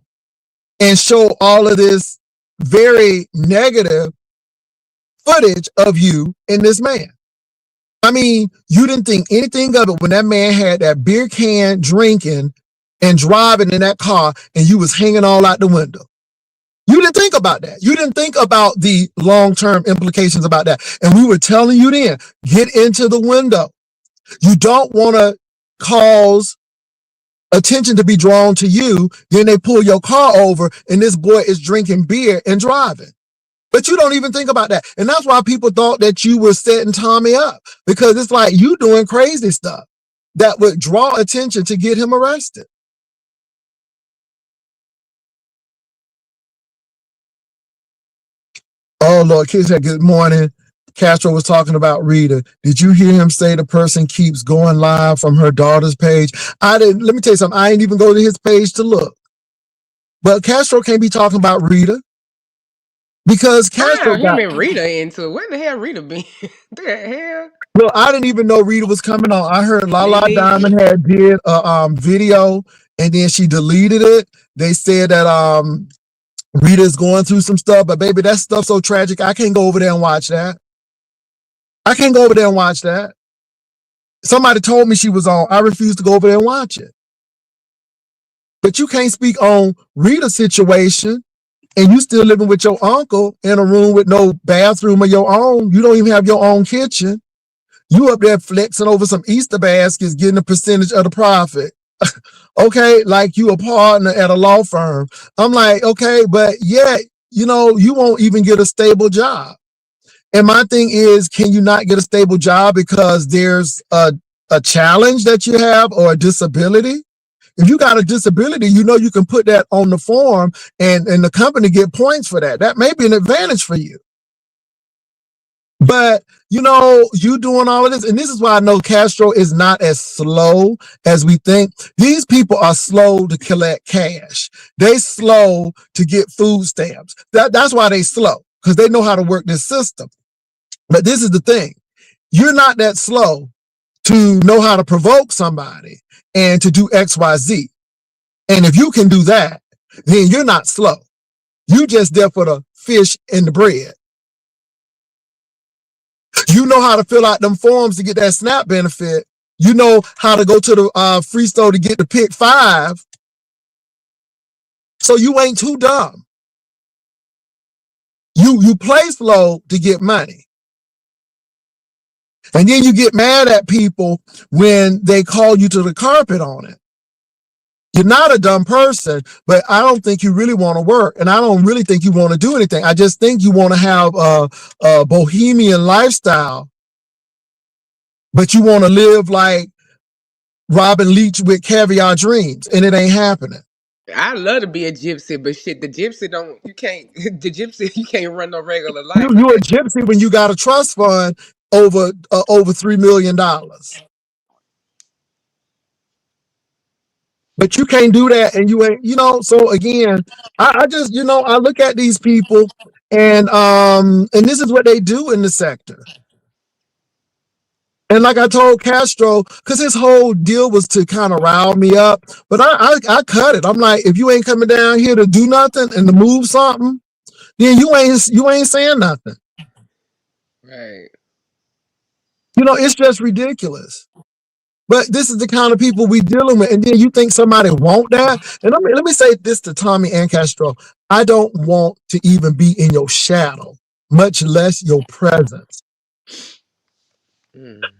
and show all of this very negative footage of you and this man? I mean, you didn't think anything of it when that man had that beer can drinking and driving in that car and you was hanging all out the window. You didn't think about that. You didn't think about the long-term implications about that. And we were telling you then, get into the window. You don't want to cause attention to be drawn to you. Then they pull your car over and this boy is drinking beer and driving. But you don't even think about that. And that's why people thought that you were setting Tommy up, because it's like you doing crazy stuff that would draw attention to get him arrested. Oh Lord, kids said good morning. Castro was talking about Rita. Did you hear him say the person keeps going live from her daughter's page? I didn't. Let me tell you something. I didn't even go to his page to look. But Castro can't be talking about Rita because Castro Wow, him got. and Rita into it. Where the hell Rita been? The hell? Look, I didn't even know Rita was coming on. I heard Me Lala neither. Diamond had did a video and then she deleted it. They said that Rita's going through some stuff, but baby, that stuff's so tragic. I can't go over there and watch that. I can't go over there and watch that. Somebody told me she was on. I refused to go over there and watch it. But you can't speak on Rita's situation and you still living with your uncle in a room with no bathroom of your own. You don't even have your own kitchen. You up there flexing over some Easter baskets, getting a percentage of the profit. Okay, like you a partner at a law firm. I'm like, okay, but yet, you won't even get a stable job. And my thing is, can you not get a stable job because there's a challenge that you have or a disability? If you got a disability, you can put that on the form and the company get points for that. That may be an advantage for you. But, you doing all of this, and this is why I know Castro is not as slow as we think. These people are slow to collect cash. They slow to get food stamps. That's why they slow, because they know how to work this system. But this is the thing. You're not that slow to know how to provoke somebody and to do X, Y, Z. And if you can do that, then you're not slow. You just there for the fish and the bread. You know how to fill out them forms to get that SNAP benefit. You know how to go to the free store to get the pick 5. So you ain't too dumb. You play slow to get money. And then you get mad at people when they call you to the carpet on it. You're not a dumb person, but I don't think you really want to work. And I don't really think you want to do anything. I just think you want to have a bohemian lifestyle, but you want to live like Robin Leach with caviar dreams, and it ain't happening. I love to be a gypsy, but shit, you can't run no regular life with You a that. gypsy when you got a trust fund over $3 million. But you can't do that, and you ain't, so again, I just, I look at these people and this is what they do in the sector. And like I told Castro, because his whole deal was to kind of rile me up, but I cut it. I'm like, if you ain't coming down here to do nothing and to move something, then you ain't saying nothing. Right. It's just ridiculous. But this is the kind of people we dealing with. And then you think somebody want that? And let me say this to Tommy and Castro. I don't want to even be in your shadow, much less your presence.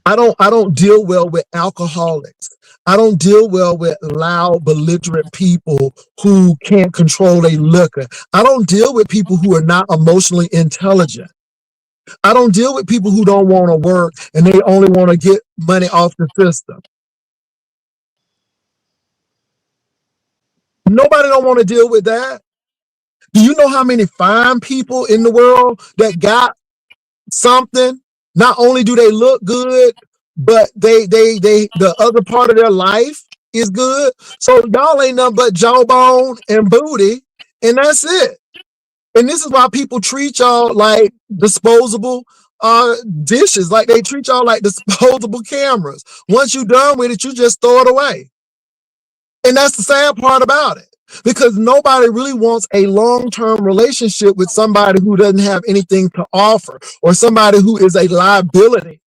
I don't deal well with alcoholics. I don't deal well with loud, belligerent people who can't control their liquor. I don't deal with people who are not emotionally intelligent. I don't deal with people who don't want to work and they only want to get money off the system. Nobody don't want to deal with that. Do you know how many fine people in the world that got something? Not only do they look good, but they the other part of their life is good. So y'all ain't nothing but jawbone and booty, and that's it. And this is why people treat y'all like disposable dishes, like they treat y'all like disposable cameras. Once you're done with it, you just throw it away. And that's the sad part about it, because nobody really wants a long-term relationship with somebody who doesn't have anything to offer or somebody who is a liability.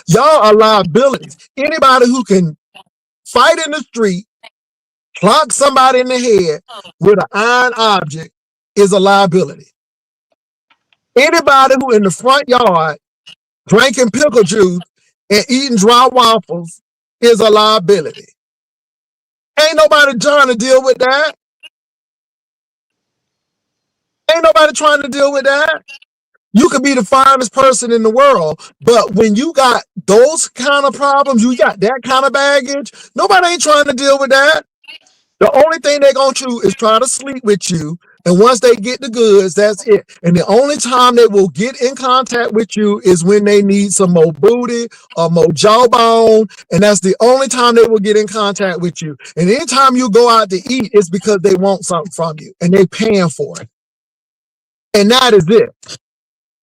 Y'all are liabilities. Anybody who can fight in the street, clock somebody in the head with an iron object is a liability. Anybody who in the front yard drinking pickle juice and eating dry waffles is a liability. Ain't nobody trying to deal with that. Ain't nobody trying to deal with that. You could be the finest person in the world, but when you got those kind of problems, you got that kind of baggage, nobody ain't trying to deal with that. The only thing they're going to do is try to sleep with you, And once they get the goods, that's it. And the only time they will get in contact with you is when they need some more booty or more jawbone. And that's the only time they will get in contact with you. And anytime you go out to eat, it's because they want something from you and they paying for it. And that is it.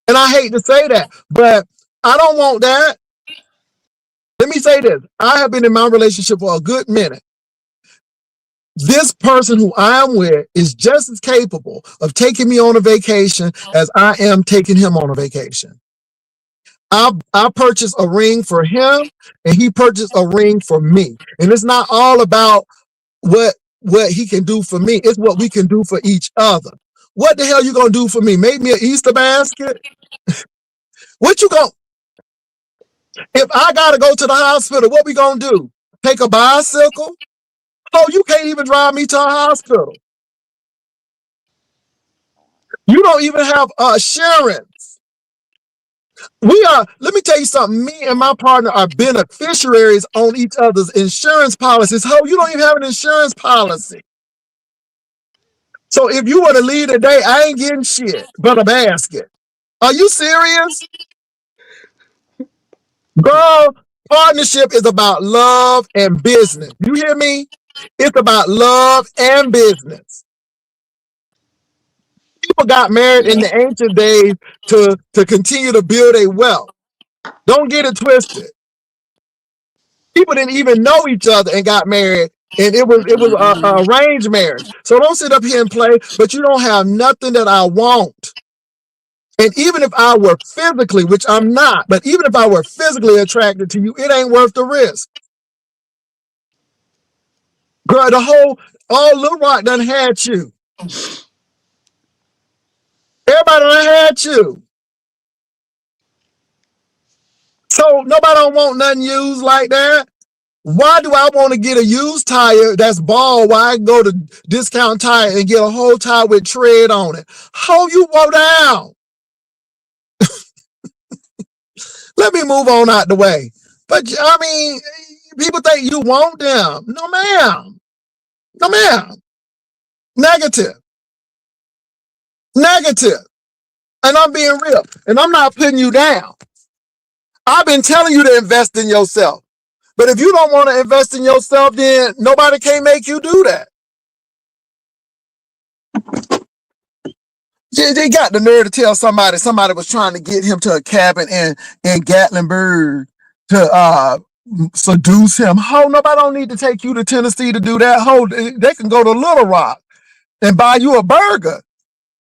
And I hate to say that, but I don't want that. Let me say this. I have been in my relationship for a good minute. This person who I am with is just as capable of taking me on a vacation as I am taking him on a vacation. I purchased a ring for him and he purchased a ring for me. And it's not all about what he can do for me. It's what we can do for each other. What the hell you gonna do for me? Make me an Easter basket? What you gonna, if I gotta go to the hospital, what we gonna do? Take a bicycle? Oh, you can't even drive me to a hospital. You don't even have insurance. Let me tell you something. Me and my partner are beneficiaries on each other's insurance policies. Ho, you don't even have an insurance policy. So if you were to leave today, I ain't getting shit but a basket. Are you serious? Girl, partnership is about love and business. You hear me? It's about love and business. People got married in the ancient days to continue to build a wealth. Don't get it twisted. People didn't even know each other and got married, and it was arranged marriage. So don't sit up here and play, but you don't have nothing that I want. And even if I were physically, which I'm not, but even if I were physically attracted to you, it ain't worth the risk. Girl, all Little Rock done had you. Everybody done had you. So nobody don't want nothing used like that. Why do I want to get a used tire that's bald while I go to Discount Tire and get a whole tire with tread on it? How you go down? Let me move on out the way. But I mean, people think you want them. No, ma'am. No, ma'am. Negative. And I'm being real. And I'm not putting you down. I've been telling you to invest in yourself. But if you don't want to invest in yourself, then nobody can make you do that. They got the nerve to tell somebody was trying to get him to a cabin in Gatlinburg to seduce him. Ho, nobody don't need to take you to Tennessee to do that. Ho, they can go to Little Rock and buy you a burger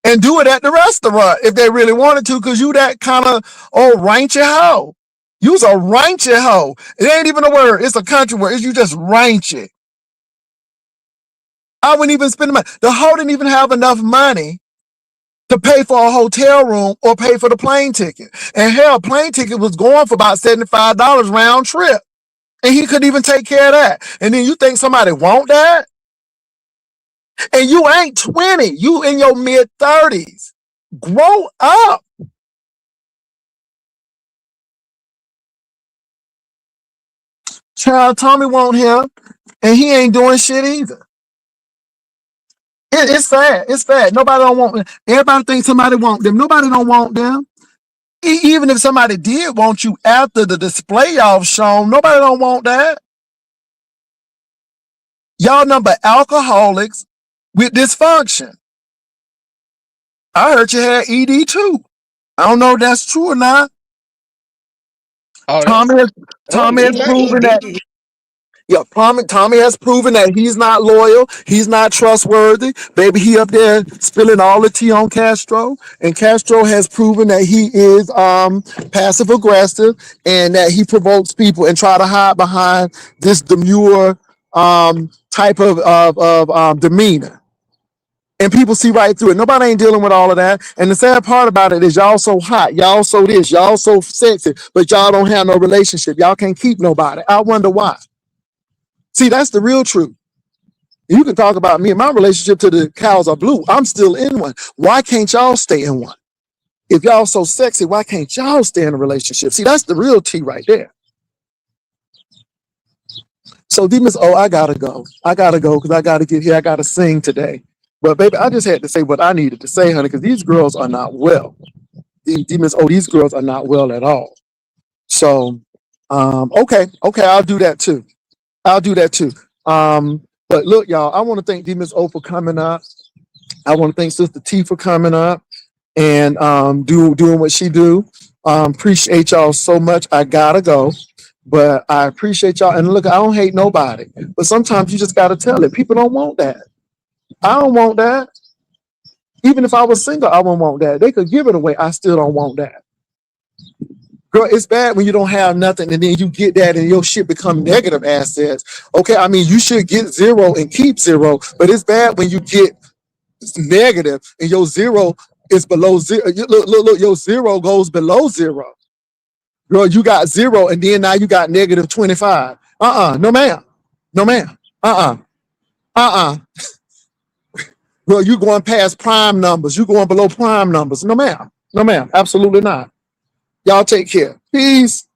and do it at the restaurant if they really wanted to, because you that kind of ranchy hoe. You's a ranchy hoe. It ain't even a word. It's a country word. You just ranchy. I wouldn't even spend the money. The hoe didn't even have enough money to pay for a hotel room or pay for the plane ticket. And hell, plane ticket was going for about $75 round trip. And he couldn't even take care of that. And then you think somebody want that? And you ain't 20. You in your mid-30s. Grow up. Child, Tommy want him, and he ain't doing shit either. It's sad. It's sad. Nobody don't want them. Everybody thinks somebody want them. Nobody don't want them. Even if somebody did want you after the display y'all shown, nobody don't want that. Y'all number alcoholics with dysfunction. I heard you had ED too. I don't know if that's true or not. Oh, Tommy has proven that. Yeah, Tommy has proven that he's not loyal. He's not trustworthy. Baby, he up there spilling all the tea on Castro. And Castro has proven that he is passive aggressive and that he provokes people and try to hide behind this demure type of demeanor. And people see right through it. Nobody ain't dealing with all of that. And the sad part about it is y'all so hot. Y'all so this. Y'all so sexy. But y'all don't have no relationship. Y'all can't keep nobody. I wonder why. See, that's the real truth. You can talk about me and my relationship till the cows are blue. I'm still in one. Why can't y'all stay in one? If y'all so sexy, why can't y'all stay in a relationship? See, that's the real tea right there. So, Demas, I gotta go. I gotta go because I gotta get here. I gotta sing today. But baby, I just had to say what I needed to say, honey, because these girls are not well. Demons, oh, these girls are not well at all. So, okay, I'll do that too. I'll do that too. But look, y'all, I want to thank Demons O for coming up. I want to thank Sister T for coming up and doing what she do. Appreciate y'all so much. I gotta go, but I appreciate y'all. And look, I don't hate nobody, but sometimes you just gotta tell it. People don't want that. I don't want that. Even if I was single, I wouldn't want that. They could give it away. I still don't want that. Girl, it's bad when you don't have nothing and then you get that and your shit become negative assets. Okay, I mean, you should get zero and keep zero, but it's bad when you get negative and your zero is below zero. Look, your zero goes below zero. Girl, you got zero and then now you got negative 25. No ma'am. No ma'am. Girl, you going past prime numbers. You going below prime numbers. No ma'am. No ma'am. Absolutely not. Y'all take care. Peace.